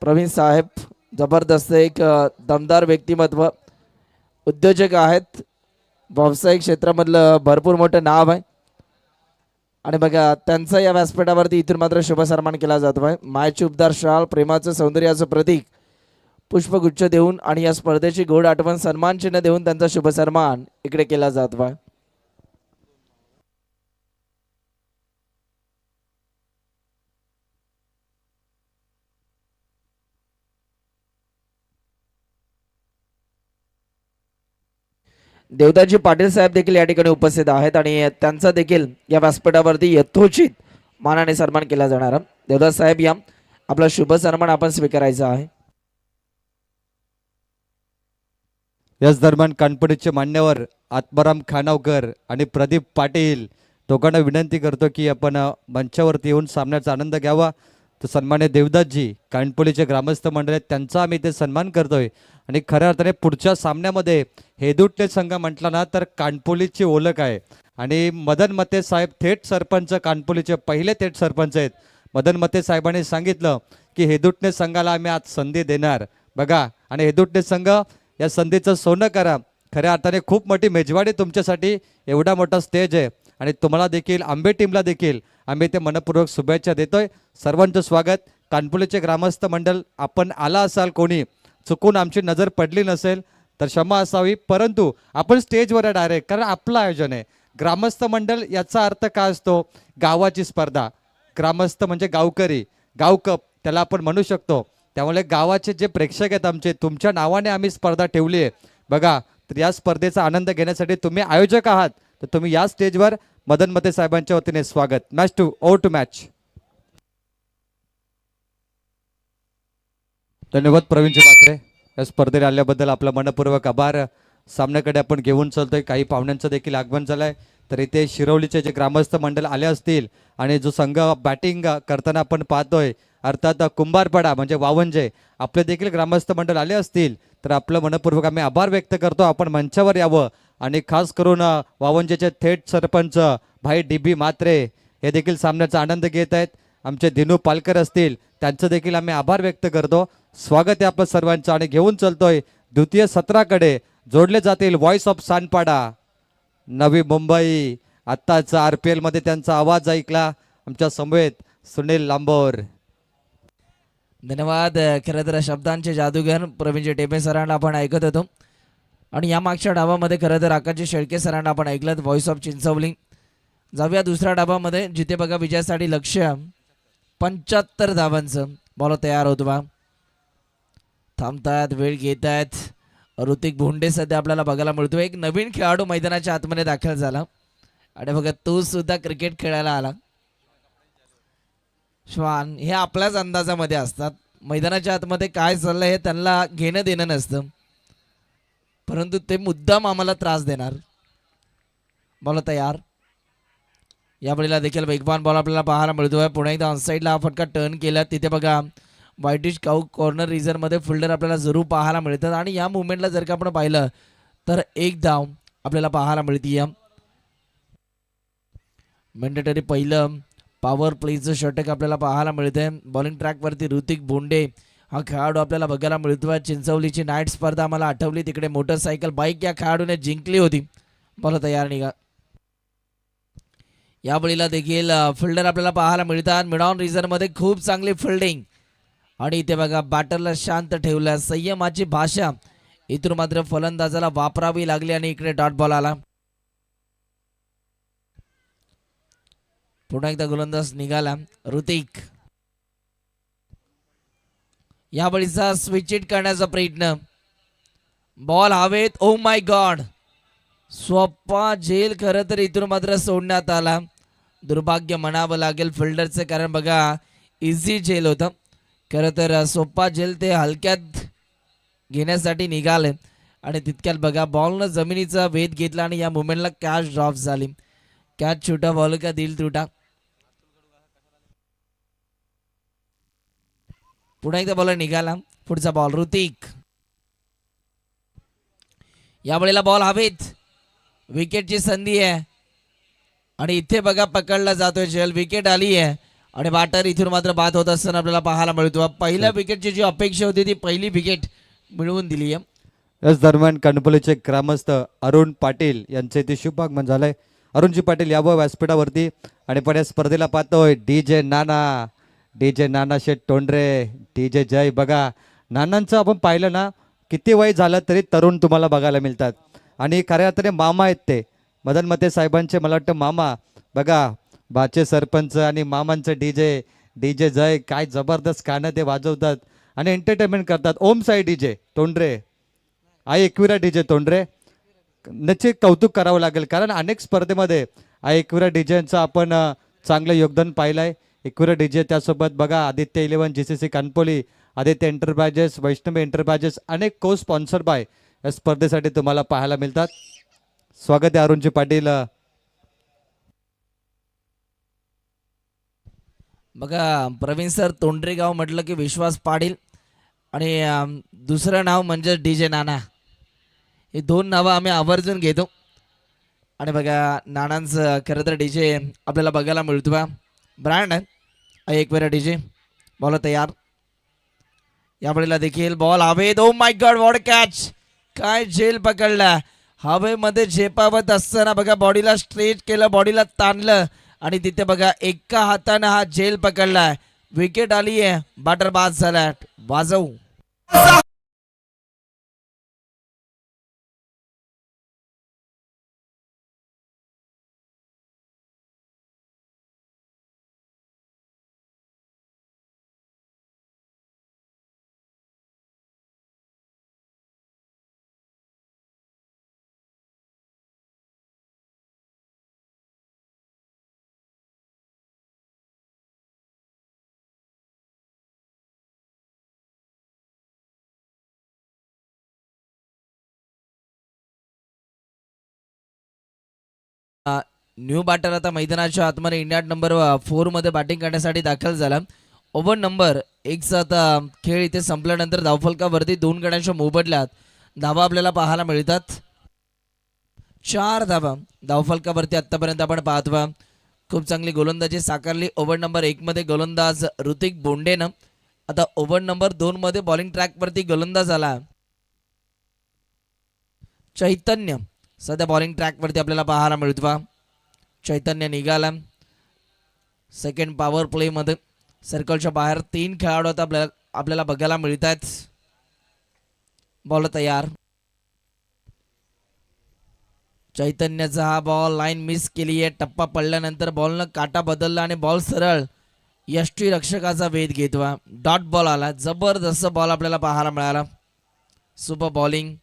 प्रवीण साहेब जबरदस्त एक दमदार व्यक्तिमत्व, उद्योजक आहेत, व्यावसायिक क्षेत्रामधलं भरपूर मोठं नाव आहे आणि बघा त्यांचा या व्यासपीठावरती इथून मात्र शुभ सन्मान केला जातो आहे. मायची उपदार शाल, प्रेमाचं सौंदर्याचं प्रतीक, पुष्पगुच्छ देऊन आणि या स्पर्धेची गोड आठवण सन्मान चिन्ह देऊन त्यांचा शुभ सन्मान इकडे केला जातो आहे. देवदाजी पाटील साहेब देखील या ठिकाणी उपस्थित आहेत आणि त्यांचा देखील या व्यासपीठावरती यथोचित मानाने सन्मान केला जाणार. देवदास साहेब या आपला शुभ सन्मान आपण स्वीकारायचा आहे. याच दरम्यान कानपडीचे मान्यवर आत्माराम खानावकर आणि प्रदीप पाटील दोघांना विनंती करतो की आपण मंचावरती येऊन सामन्याचा आनंद घ्यावा. तर सन्मान्य देवदासजी कानपोलीचे ग्रामस्थ मंडळ आहेत त्यांचा आम्ही ते सन्मान करतोय. आणि खऱ्या अर्थाने पुढच्या सामन्यामध्ये हेदुटले संघ म्हटला ना तर कानपोलीची ओळख आहे आणि मदन मते साहेब थेट सरपंच, कानपोलीचे पहिले थेट सरपंच आहेत. मदन मते साहेबांनी सांगितलं की हेदुटणे संघाला आम्ही आज संधी देणार बघा आणि हेदुटणे संघ या संधीचं सोनं करा. खऱ्या अर्थाने खूप मोठी मेजवानी तुमच्यासाठी, एवढा मोठा स्टेज आहे आणि तुम्हाला देखील आंबे टीमला देखील आम्ही ते मनपूर्वक शुभेच्छा देतोय. सर्वांचं स्वागत. कानपोलीचे ग्रामस्थ मंडळ आपण आला असाल, कोणी चुकून आमची नजर पडली नसेल तर क्षमा असावी, परंतु आपण स्टेजवर आहे डायरेक्ट, कारण आपलं आयोजन आहे. ग्रामस्थ मंडळ याचा अर्थ काय असतो? गावाची स्पर्धा. ग्रामस्थ म्हणजे गावकरी, गावकप त्याला आपण म्हणू शकतो. त्यामुळे गावाचे जे प्रेक्षक आहेत आमचे, तुमच्या नावाने आम्ही स्पर्धा ठेवली आहे बघा. तर या स्पर्धेचा आनंद घेण्यासाठी तुम्ही आयोजक आहात, तर तुम्ही या स्टेजवर मदन मते साहेबांच्या वतीने स्वागत. Match to over to match. धन्यवाद प्रवीणजी म्हात्रे, या स्पर्धेला आल्याबद्दल आपला मनपूर्वक आभार. सामन्याकडे आपण घेऊन चालतोय. काही पाहुण्यांचं देखील आगमन झालंय. तर इथे शिरवलीचे जे ग्रामस्थ मंडळ आले असतील आणि जो संघ बॅटिंग करताना आपण पाहतोय अर्थात कुंभारपाडा म्हणजे वावंजे आपले देखील ग्रामस्थ मंडळ आले असतील तर आपलं मनपूर्वक आम्ही आभार व्यक्त करतो. आपण मंचावर यावं आणि खास करून वावंजेचे थेट सरपंच भाई DB म्हात्रे हे देखील सामन्याचा आनंद घेत आहेत. आमचे दिनू पालकर असतील त्यांचं देखील आम्ही आभार व्यक्त करतो. स्वागत आहे आपलं सर्वांचं आणि घेऊन चलतोय द्वितीय सत्राकडे. जोडले जातील व्हॉइस ऑफ सानपाडा, नवी मुंबई. आत्ताचा RPL मध्ये त्यांचा आवाज ऐकला आमच्या समवेत सुनील लांबोर. धन्यवाद. खरं तर शब्दांचे जादूगर प्रवीणजी टेपे सरांना आपण ऐकत होतो आणि या मागच्या डावामध्ये खरं तर आकाशजी शेळके सरांना आपण ऐकलं, व्हॉइस ऑफ चिंचवली. जाऊया दुसऱ्या डावामध्ये जिथे बघा विजयासाठी लक्ष्य 75 धावांचं. बॉल तयार होतो बा, थांबतात, वेळ घेत आहेत. ऋतिक भोंडे सध्या आपल्याला बघायला मिळतो. एक नवीन खेळाडू मैदानाच्या आतमध्ये दाखल झाला आणि बघा तो सुद्धा क्रिकेट खेळायला आला. श्वान हे आपल्याच अंदाजामध्ये असतात. मैदानाच्या आतमध्ये काय चाललंय हे त्यांना घेणं देणं नसतं, परंतु ते मुद्दाम आम्हाला त्रास देणार. बॉल तयार. या बळीला देखील वेगवान बॉल आपल्याला पाहायला मिळतोय. पुन्हा एकदा ऑनसाईडला हा फटका टर्न केला. तिथे बघा व्हाईटिश काऊ कॉर्नर रिझनमध्ये फिल्डर आपल्याला जरूर पाहायला मिळतात. आणि या मुवमेंटला जर का आपण पाहिलं तर एक धाव आपल्याला पाहायला मिळतीय. मॅन्डेटरी पहिलं पॉवर प्लेचं षटक आपल्याला पाहायला मिळतंय. बॉलिंग ट्रॅकवरती ऋतिक बोंडे हा खेळाडू आपल्याला बघायला मिळतोय. चिंचवलीची नाईट स्पर्धा मला आठवली, तिकडे मोटरसायकल बाईक या खेळाडूने जिंकली होती. बॉल तयार निघा. या बळीला देखील फिल्डर आपल्याला पाहायला मिळतात. मिड ऑन रिझनमध्ये खूप चांगली फिल्डिंग. आणि इथे बघा बॅटरला शांत ठेवलं. संयमाची भाषा इथून मात्र फलंदाजाला वापरावी लागली आणि इकडे डॉट बॉल आला. पुन्हा एकदा गोलंदाज निघाला ऋतिक. या बळीचा स्विच इट करण्याचा प्रयत्न. बॉल हवेत. ओ माय गॉड, सोपा झेल खरं तर इथून मात्र सोडण्यात आला. दुर्भाग्य म्हणावं लागेल फिल्डरचं, कारण बघा इझी झेल होतं. खरं तर सोपा झेल ते हलक्यात घेण्यासाठी निघाले आणि तितक्यात बघा बॉलनं जमिनीचा वेध घेतला आणि या मुवमेंटला कॅच ड्रॉप झाली. कॅच छोटा बॉल का दिल तुटा. पुन्हा एकदा बॉल निघाला. पुढचा बॉल ऋतिक. या वेळेला बॉल हवेत. विकेटची संधी आहे आणि इथे बघा पकडला जातोय झेल. विकेट आली आहे आणि बॅटर इथून मात्र बाद होत असताना आपल्याला पाहायला मिळतो. पहिल्या विकेटची जी अपेक्षा होती ती पहिली विकेट मिळवून दिली आहे. याच दरम्यान कणपोलीचे ग्रामस्थ अरुण पाटील यांचे ते शुभागमन झालंय. अरुणजी पाटील यावं व्यासपीठावरती आणि पण या स्पर्धेला पाहतोय डीजे नाना शेठ तोंडरे, डीजे जय. बघा नानांचं आपण पाहिलं ना, किती वय झालं तरी तरुण तुम्हाला बघायला मिळतात आणि खऱ्या अर्थाने मामा आहेत ते. मदन मते साहेबांचे मला वाटतं मामा. बघा बाचे सरपंच आणि मामांचं डीजे जय, काय जबरदस्त गाणं ते वाजवतात आणि एंटरटेनमेंट करतात. ओम साई डीजे तोंडरे, आई एकविरा डीजे तोंडरे, नक्की कौतुक करावं लागेल, कारण अनेक स्पर्धेमध्ये आई एकविरा डीजेचं आपण चांगलं योगदान पाहिलं आहे. एकविरा डीजे त्यासोबत बघा Aditya 11, GCC Kanpoli, Aditya enterprises, Vaishnavi enterprises, अनेक को स्पॉन्सर बाय या स्पर्धेसाठी तुम्हाला पाहायला मिळतात. स्वागत आहे अरुणजी पाटील. बघा प्रवीण सर तोंडरेगाव म्हटलं की विश्वास पाटील आणि दुसरं नाव म्हणजे डीजे नाना. हे दोन नावं आम्ही आवर्जून घेतो. आणि बघा नानांचं खरं तर डीजे आपल्याला बघायला मिळतो. ब्रँड आहे एक वेळा डीजे. बॉल तयार. या वेळेला देखील बॉल हवेत. Oh my God, what catch. काय झेल पकडला. हवेमध्ये झेपावत असताना बघा बॉडीला स्ट्रेच केलं, बॉडीला ताणलं आणि तिथे बघा एका हातानं हा झेल पकडलाय. विकेट आली आहे. बॅटर बाद झाला. वाजवू. न्यू बॅटर आता मैदानाच्या आतमध्ये इंडिया नंबर 4 मध्ये बॅटिंग करण्यासाठी दाखल झाला. ओव्हर नंबर 1 आता खेळ इथे संपल्यानंतर धावफलकावरती 2 गड्यांच्या मोबदल्यात धावा आपल्याला पाहायला मिळतात. 4 धावा धावफलकावरती आतापर्यंत आपण पाहतो. खूप चांगली गोलंदाजी साकारली ओव्हर नंबर 1 मध्ये गोलंदाज ऋतिक बोंडेनं. आता ओव्हर नंबर 2 मध्ये बॉलिंग ट्रॅकवरती गोलंदाज आला चैतन्य. सध्या बॉलिंग ट्रॅकवरती आपल्याला पाहायला मिळतो. चैतन्य निघाला. सेकंड पॉवर प्ले मध्ये सर्कलच्या बाहेर 3 खेळाडू आता आपल्याला बघायला मिळतात. बॉल तयार. चैतन्याचा हा बॉल लाईन मिस केली आहे. टप्पा पडल्यानंतर बॉलनं काटा बदलला आणि बॉल सरळ यष्टी रक्षकाचा वेध घेतवा. डॉट बॉल आला. जबरदस्त बॉल आपल्याला पाहायला मिळाला. Super bowling.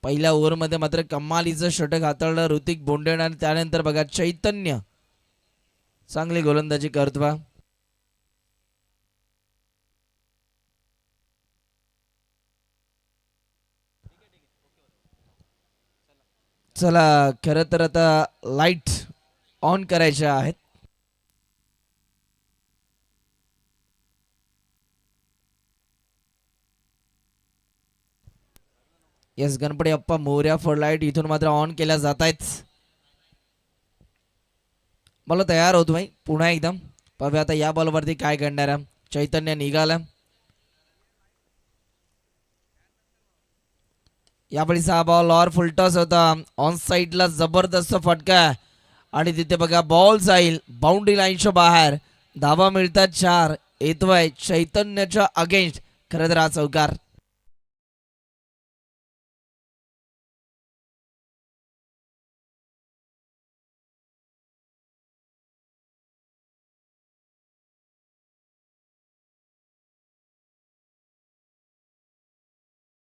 पहिल्या ओव्हरमध्ये मात्र कमालीचं षटक हाताळलं ऋतिक बोंडेन आणि त्यानंतर बघा चैतन्य चांगली गोलंदाजी करतवा. चला खरं तर आता लाईट ऑन करायच्या आहेत. Yes Ganpati Appa Morya for light इथून मात्र ऑन केल्या जात आहेत. मला तयार होतो भाई पुन्हा एकदम पाहूया आता या बॉलवरती काय करणार आहे. चैतन्य निघाला. यावेळीचा हा बॉल और फुलटॉस होता ऑन साईडला जबरदस्त फटका आणि तिथे बघा बॉल जाईल बाउंड्री लाईनच्या बाहेर. धावा मिळतात 4. येतोय चैतन्याच्या अगेन्स्ट खरं तर हा चौकार.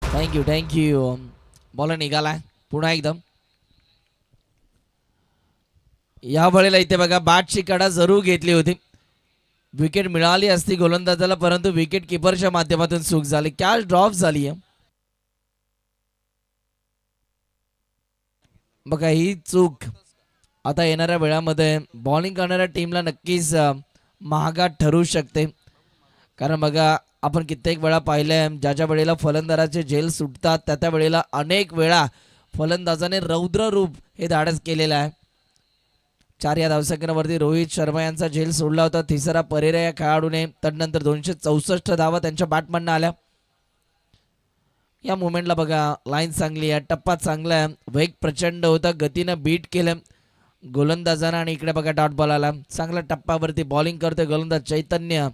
थँक्यू बॉल निघाला पुन्हा एकदम. या वेळेला इथे बघा बॅटची कडा जरूर घेतली होती. विकेट मिळाली असती गोलंदाजाला परंतु विकेट किपरच्या माध्यमातून चूक झाली. कॅच ड्रॉप झाली आहे. बघा ही चूक आता येणाऱ्या वेळामध्ये बॉलिंग करणाऱ्या टीमला नक्कीच महागात ठरू शकते. कारण बघा आपण कित्येक वेळा पाहिलंय ज्या वेळेला फलंदाजाचे झेल सुटतात त्या वेळेला अनेक वेळा फलंदाजाने रौद्र रूप हे धाडस केलेलं आहे. 4 या धावसंख्येवरती रोहित शर्मा यांचा झेल सोडला होता. थिसरा परेरा या खेळाडूने तदनंतर 264 धावा त्यांच्या बॅटमधनं आल्या. या मुवमेंटला बघा लाईन चांगली आहे टप्पा चांगला आहे वेग प्रचंड होता गतीनं बीट केलं गोलंदाजानं आणि इकडे बघा डॉट बॉल आला. चांगल्या टप्प्यावरती बॉलिंग करतोय गोलंदाज चैतन्य.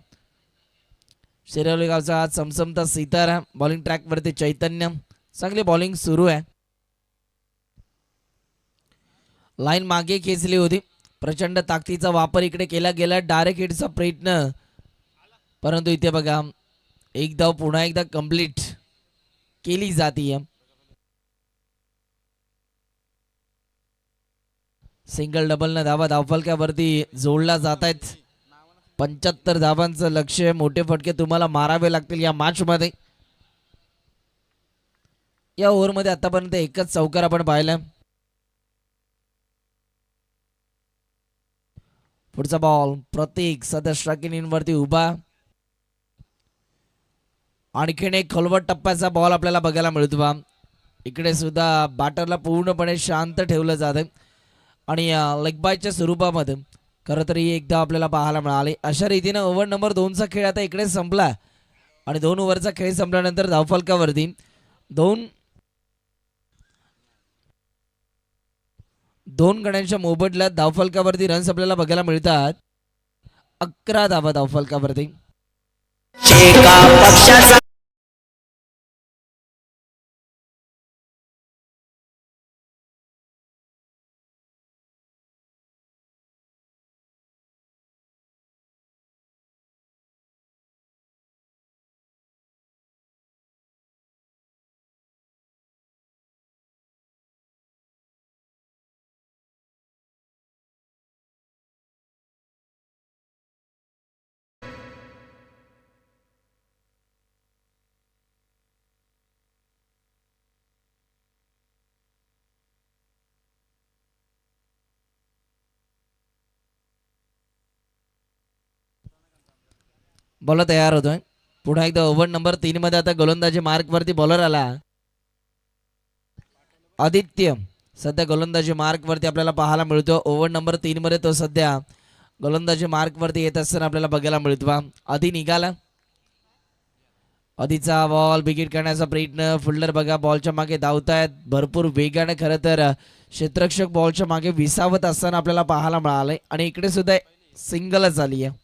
शिरवली गावचा आज समसमता सितारा बॉलिंग ट्रॅकवरती चैतन्य. चांगली बॉलिंग सुरू आहे. लाईन मागे खेचली होती. प्रचंड ताकदीचा वापर इकडे केला गेला. डायरेक्ट हिटचा प्रयत्न परंतु इथे बघा एक धाव पुन्हा एकदा कंप्लीट केली जातीय. सिंगल डबल न धावा धावफलक्यावरती जोडला जात आहेत. 75 धावांचं लक्ष्य. मोठे फटके तुम्हाला मारावे लागतील या मॅच मध्ये. या ओव्हरमध्ये आतापर्यंत एकच चौकार आपण पाहिला. पुढचा बॉल प्रतीक सध्या स्ट्रायकिंग इन वरती उभा. आणखीन एक खोलवट टप्प्याचा बॉल आपल्याला बघायला मिळतो. इकडे सुद्धा बॅटरला पूर्णपणे शांत ठेवलं जातं आणि लेग बायच्या स्वरूपामध्ये खरं तर ही एकदा आपल्याला पाहायला मिळाली. अशा रीतीने ओव्हर नंबर 2चा खेळ आता इकडे संपला आणि 2 ओव्हरचा खेळ संपल्यानंतर धावफलकावरती दोन गड्यांच्या मोबदल्यात धावफलकावरती रन्स आपल्याला बघायला मिळतात. 11 धावा धावफलकावरती. बॉलर तयार होतोय. पुन्हा एकदा ओव्हर नंबर 3 मध्ये आता गोलंदाजी मार्क वरती बॉलर आला. आदित्य सध्या गोलंदाजी मार्क वरती आपल्याला पाहायला मिळतो. ओव्हर नंबर 3 मध्ये तो सध्या गोलंदाजी मार्क वरती येत असताना आपल्याला बघायला मिळतो. आधी निघाला. आधीचा बॉल बिगिट करण्याचा प्रयत्न. फिल्डर बघा बॉलच्या मागे धावतायत भरपूर वेगाने. खरं तर क्षेत्ररक्षक बॉलच्या मागे विसावत असताना आपल्याला पाहायला मिळालंय आणि इकडे सुद्धा सिंगलच झाली आहे.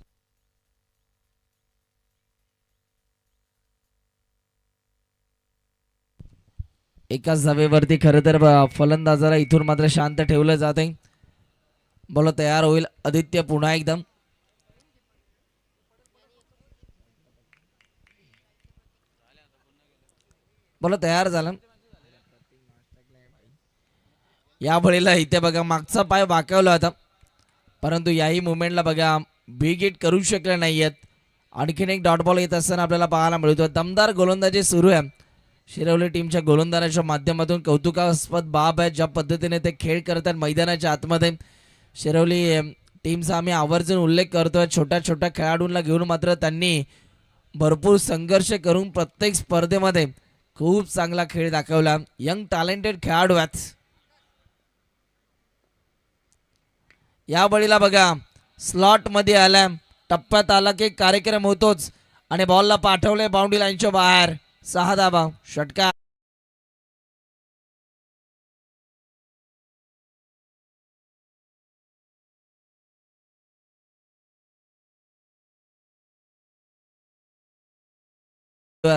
एकाच धावेवरती खरं तर फलंदाजाला इथून मात्र शांत ठेवलं जात आहे. बॉल तयार होईल. आदित्य पुन्हा एकदम बॉल तयार झाला. या बळीला इथे बघा मागचा पाय वाकवला होता, परंतु याही मुवमेंटला बघा बिग हिट करू शकले नाहीयेत. आणखीन एक डॉट बॉल येत असताना आपल्याला पाहायला मिळतो. दमदार गोलंदाजी सुरू आहे शिरवली टीमच्या गोलंदाजाच्या माध्यमातून. कौतुकास्पद बाब आहे ज्या पद्धतीने ते खेळ करतात मैदानाच्या आतमध्ये. शिरवली टीमचा आम्ही आवर्जून उल्लेख करतोय. छोट्या छोट्या खेळाडूंना घेऊन मात्र त्यांनी भरपूर संघर्ष करून प्रत्येक स्पर्धेमध्ये खूप चांगला खेळ दाखवला. यंग टॅलेंटेड खेळाडू आहेत. या बळीला बघा स्लॉट मध्ये आला, टप्प्यात आला की कार्यक्रम होतोच आणि बॉलला पाठवले बाउंड्री लाईनच्या बाहेर. 6 धावा, षटकार.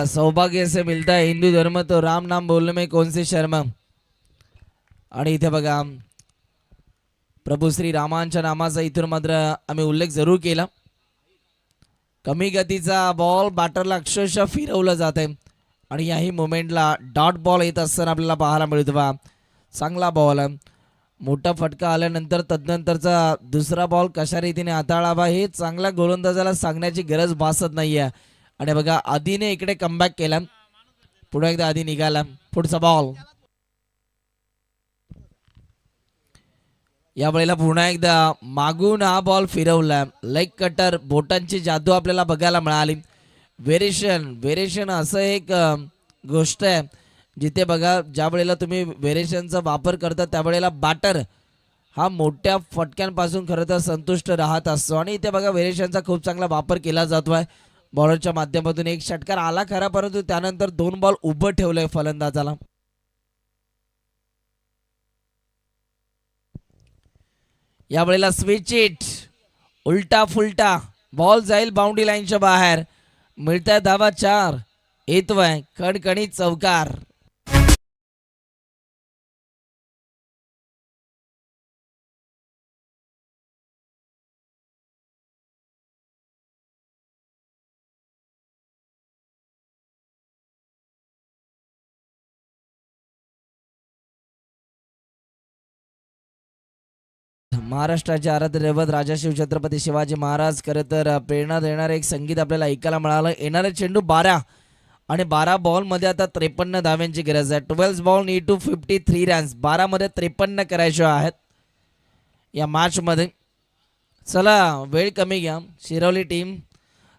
सौभाग्य से मिलता है हिंदू धर्म तो राम नाम बोलने में कौन से शर्मा. आणि इथे बघा प्रभू श्री रामांच्या नामाचा इथून मात्र आम्ही उल्लेख जरूर केला. कमी गतीचा बॉल बॅटरला अक्षरशः फिरवलं जात आहे आणि याही मोमेंटला डॉट बॉल येत असताना आपल्याला पाहायला मिळतो. बा चांगला बॉल आहे. मोठा फटका आल्यानंतर तदनंतरचा दुसरा बॉल कशा रीतीने हाताळावा हे चांगल्या गोलंदाजाला सांगण्याची गरज भासत नाहीये. आणि बघा आधीने इकडे कमबॅक केला, पुढे एकदा आधी निघाला. पुढचा बॉल. या वेळेला पुन्हा एकदा मागून हा बॉल फिरवला. लेग कटर बोटांची जादू आपल्याला बघायला मिळाली. व्हेरिएशन असं एक गोष्ट आहे जिथे बघा ज्या वेळेला तुम्ही व्हेरिएशनचा वापर करता त्यावेळेला बॅटर हा मोठ्या फटक्यांपासून खरं तर संतुष्ट राहत असतो आणि इथे बघा व्हेरिएशनचा खूप चांगला वापर केला जातोय बॉलरच्या माध्यमातून. एक षटकार आला खरा, परंतु त्यानंतर 2 बॉल उभं ठेवलंय फलंदाजाला. या वेळेला स्विच इट, उलटा फुलटा बॉल जाईल बाउंड्री लाईनच्या बाहेर. मिळताय धावा 4, येतोय कणकणीत चौकार. महाराष्ट्राचे आराध्य दैवत राजा शिवछत्रपती शिवाजी महाराज खरं तर प्रेरणा देणारे एक संगीत आपल्याला ऐकायला मिळालं. येणारे चेंडू 12 आणि 12 बॉलमध्ये आता 53 धाव्यांची गरज आहे. 12 बॉल नीड टू 53 रन्स. 12 मध्ये 53 करायचे आहेत या मॅच मध्ये. चला वेळ कमी घ्या शिरवली टीम.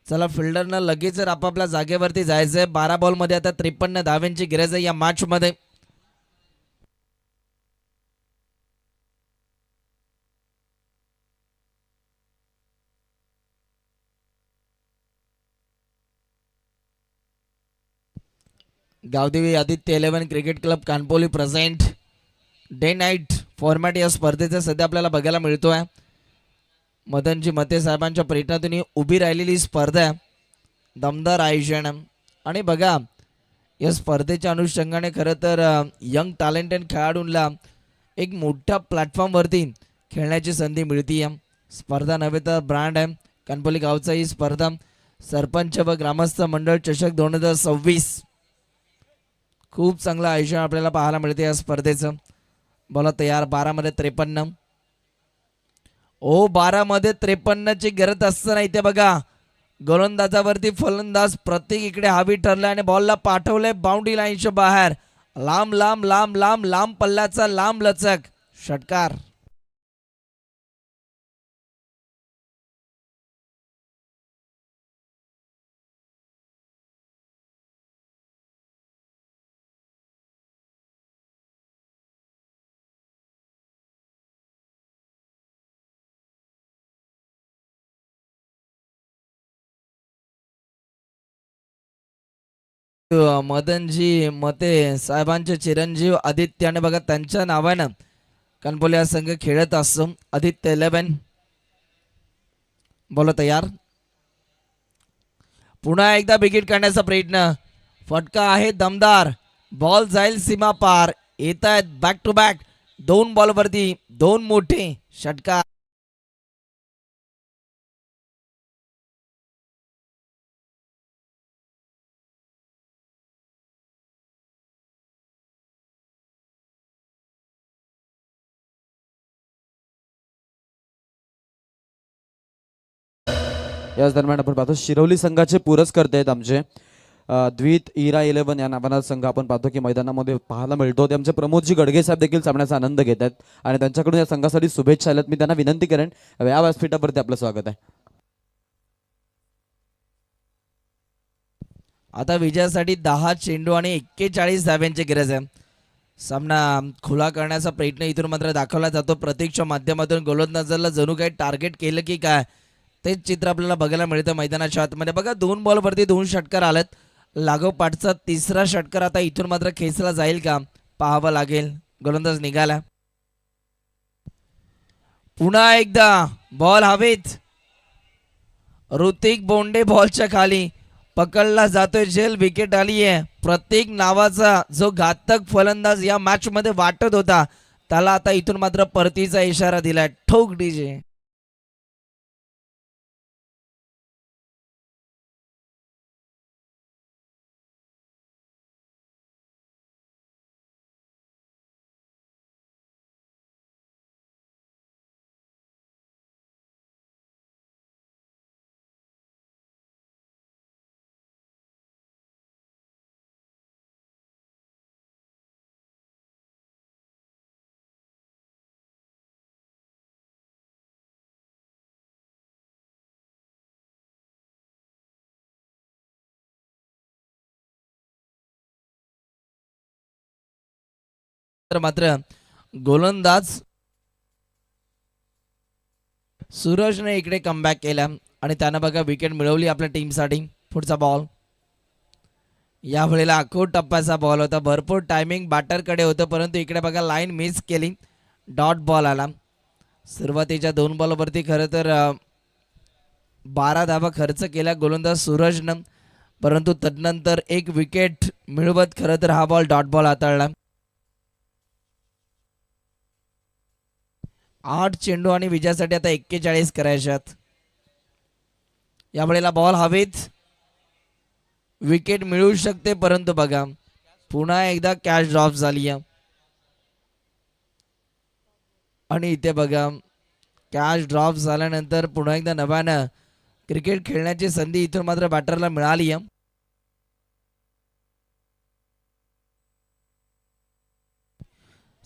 चला फिल्डरनं लगेच आपापल्या जागेवरती जायचंय. 12 बॉलमध्ये आता 53 धाव्यांची गरज आहे या मॅच मध्ये. Gavdevi Aditya 11 cricket club Kanpoli present day night format या स्पर्धेचा सध्या आपल्याला बघायला मिळतोय. मदनजी मते साहेबांच्या प्रयत्नातून ही उभी राहिलेली स्पर्धा आहे. दमदार आयोजन आणि बघा या स्पर्धेच्या अनुषंगाने खरं तर यंग टॅलेंटेड खेळाडूंना एक मोठ्या प्लॅटफॉर्मवरती खेळण्याची संधी मिळते. स्पर्धा नव्हे तर ब्रँड आहे. कानपोली गावचा ही स्पर्धा सरपंच व ग्रामस्थ मंडळ चषक 2026 खूप चांगलं आयोजन आपल्याला पाहायला मिळते या स्पर्धेचं. बोला तयार. 12 मध्ये 53. 12 मध्ये 53 ची गरज असताना इथे बघा गोलंदाजावरती फलंदाज प्रत्येक इकडे हवी ठरलाय आणि बॉलला पाठवलंय बाउंड्री लाईनच्या बाहेर. लांब लांब लांब लांब लांब पल्ल्याचा लांब लचक षटकार. मदनजी मते साहेबांचे चिरंजीव आदित्याने बघा त्यांच्या नावानं कानपोली हा संघ खेळत असतो. आदित्य 11 बोला तयार. पुन्हा एकदा विकेट काढण्याचा प्रयत्न. फटका आहे दमदार. बॉल जाईल सीमा पार. येत आहेत बॅक टू बॅक 2 बॉलवरती 2 मोठे षटकार. याच दरम्यान आपण पाहतो शिरवली संघाचे पुरस्कर्ते आहेत आमचे द्वित इरा 11 या नावाचा संघ आपण पाहतो की मैदानामध्ये पाहायला मिळतो. ते आमचे प्रमोदजी गडगे साहेब देखील सामन्याचा आनंद घेत आहेत आणि त्यांच्याकडून या संघासाठी शुभेच्छा आल्यात. मी त्यांना विनंती करेन या व्यासपीठावरती आपलं स्वागत आहे. आता विजयासाठी 10 चेंडू आणि 41 धाव्यांची गरज आहे. सामना खुला करण्याचा प्रयत्न इथून मात्र दाखवला जातो. प्रतीकच्या माध्यमातून गोलंदाजाला जणू काही टार्गेट केलं की काय तेच चित्र आपल्याला बघायला मिळतं मैदानाच्या आतमध्ये. बघा 2 बॉलवरती 2 षटकार आलेत. लागोपाठचा तिसरा षटकार आता इथून मात्र खेचला जाईल का पाहावं लागेल. गोलंदाज निघाला. पुन्हा एकदा बॉल हवेत. ऋतिक बोंडे बॉलच्या खाली पकडला जातोय. जेल विकेट आली आहे. प्रत्येक नावाचा जो घातक फलंदाज या मॅच मध्ये वाटत होता त्याला आता इथून मात्र परतीचा इशारा दिलाय. ठोक डीजे. मात्र गोलंदाज सूरजने इकडे कमबॅक केला आणि त्यानं बघा विकेट मिळवली आपल्या टीमसाठी. पुढचा बॉल या वेळेला आखूड टप्प्याचा बॉल होता. भरपूर टायमिंग बॅटरकडे होतं परंतु इकडे बघा लाईन मिस केली. डॉट बॉल आला. सुरुवातीच्या 2 बॉलवरती खरं तर 12 धावा खर्च केला गोलंदाज सूरजनं परंतु तदनंतर 1 विकेट मिळवत खरं तर हा बॉल डॉट बॉल हाताळला. 8 चेंडू आणि विजयासाठी आता 41 करायच्यात. या वेळेला बॉल हवेत. विकेट मिळू शकते परंतु बघा पुन्हा एकदा कॅच ड्रॉप झाली आहे आणि इथे बघा कॅच ड्रॉप झाल्यानंतर पुन्हा एकदा नव्यानं क्रिकेट खेळण्याची संधी इथून मात्र बॅटरला मिळाली आहे.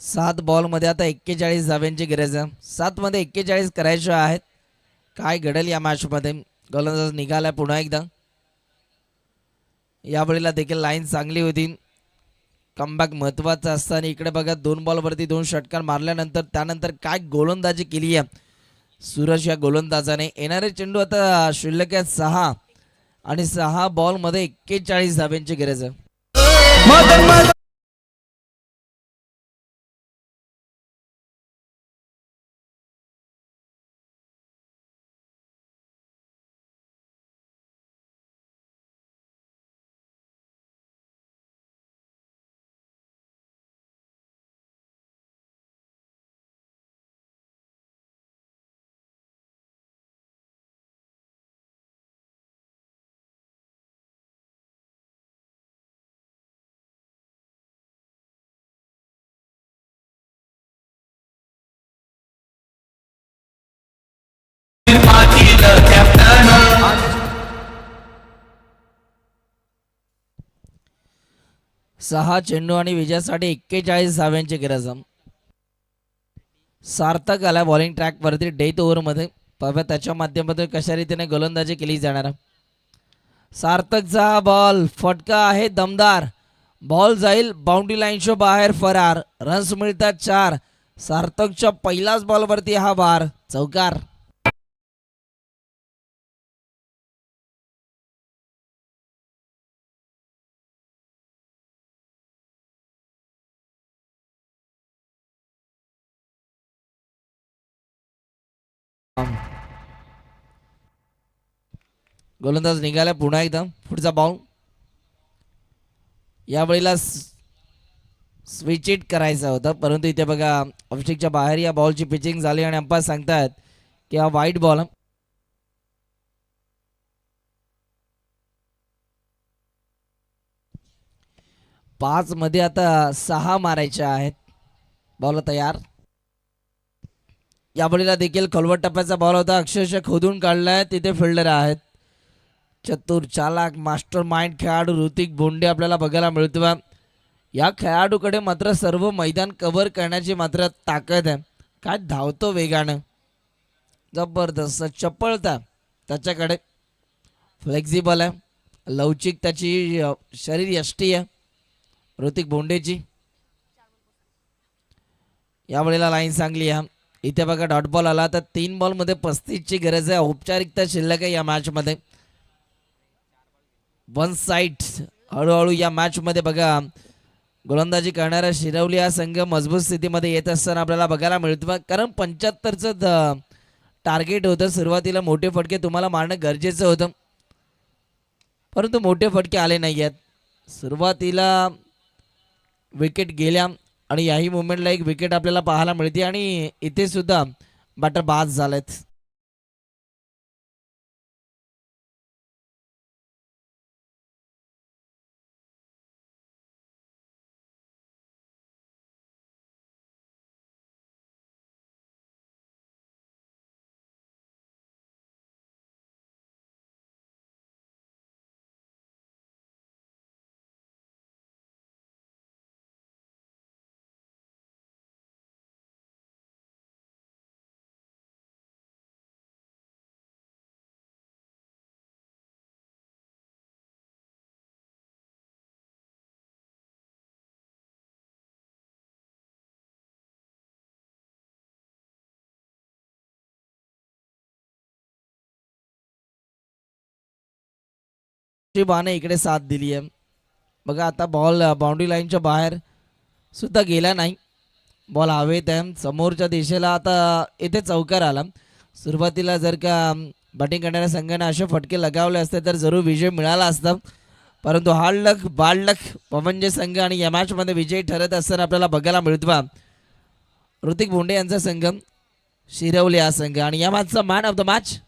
सात बॉलमध्ये आता 41 धाव्यांची गरज आहे. 7 मध्ये 41 करायचे आहेत. काय घडेल या मॅच मध्ये. गोलंदाज निघाला पुन्हा एकदा. यावेळेला देखील लाईन चांगली होती. कमबॅक महत्वाचा असताना इकडे बघा 2 बॉलवरती 2 षटकार मारल्यानंतर त्यानंतर काय गोलंदाजी केली आहे सूरज या गोलंदाजाने. येणारे चेंडू आता शिल्लक आहेत 6 आणि 6 बॉलमध्ये 41 धाव्यांची गरज आहे. सहा चेंडू आणि विजयासाठी 41 धाव्यांची गरज. सार्थक आला बॉलिंग ट्रॅक वरती डेथ ओव्हर मध्ये. पाहूया त्याच्या माध्यमातून कशा रीतीने गोलंदाजी केली जाणार. सार्थकचा बॉल फटका आहे दमदार. बॉल जाईल बाउंड्री लाईनच्या बाहेर फरार. रन्स मिळतात 4. सार्थकच्या पहिल्याच बॉलवरती हा बार चौकार. गोलंदाज निघाला पुन्हा एकदा. पुढचा बॉल यावेळेला स्विच इट करायचा होता परंतु इथे बघा ऑफस्टिकच्या बाहेर या बॉलची पिचिंग झाली आणि अंपायर सांगतात की हा वाईट बॉल. 5 मध्ये आता 6 मारायचे आहेत. बॉल तयार. या बळीला देखील खोलवट टप्प्याचा बॉल होता, अक्षरशः खोदून काढलाय. तिथे फिल्डर आहेत. चतुर चालाक मास्टर माइंड खेळाडू ऋतिक बोंडे आपल्याला बघायला मिळतो. या खेळाडूकडे मात्र सर्व मैदान कव्हर करण्याची मात्र ताकद आहे. काय धावतो वेगानं, जबरदस्त चपळता त्याच्याकडे, फ्लेक्झिबल आहे, लवचिक त्याची शरीर यष्टी आहे ऋतिक बोंडेची. यावेळेला लाईन चांगली आहे. इथे बघा डॉट बॉल आला तर 3 बॉलमध्ये 35ची गरज आहे. औपचारिकता शिल्लक आहे या मॅचमध्ये. वन साईड हळूहळू या मॅचमध्ये बघा गोलंदाजी करणारा शिरवली हा संघ मजबूत स्थितीमध्ये येत असताना आपल्याला बघायला मिळतं. कारण 75चं टार्गेट होतं. सुरुवातीला मोठे फटके तुम्हाला मारणं गरजेचं होतं, परंतु मोठे फटके आले नाही आहेत. सुरुवातीला विकेट गेल्या आणि याही मुवमेंटला एक विकेट आपल्याला पाहायला मिळते आणि इथे सुद्धा बॅटर बाद झालेत. बाने इकडे साथ दिली आहे बघा. आता बॉल बाउंड्री लाईनच्या बाहेर सुद्धा गेला नाही. बॉल हवेत आहे समोरच्या दिशेला. आता इथे चौकार आला. सुरुवातीला जर का बॅटिंग करणाऱ्या संघाने असे फटके लगावले असते तर जरूर विजय मिळाला असता, परंतु हार्ड लक बाड लक पवनजे संघ आणि या मॅचमध्ये विजयी ठरत असताना आपल्याला बघायला मिळतो. ऋतिक बोंडे यांचा संघ, शिरवली हा संघ आणि या मॅचचा मॅन ऑफ द मॅच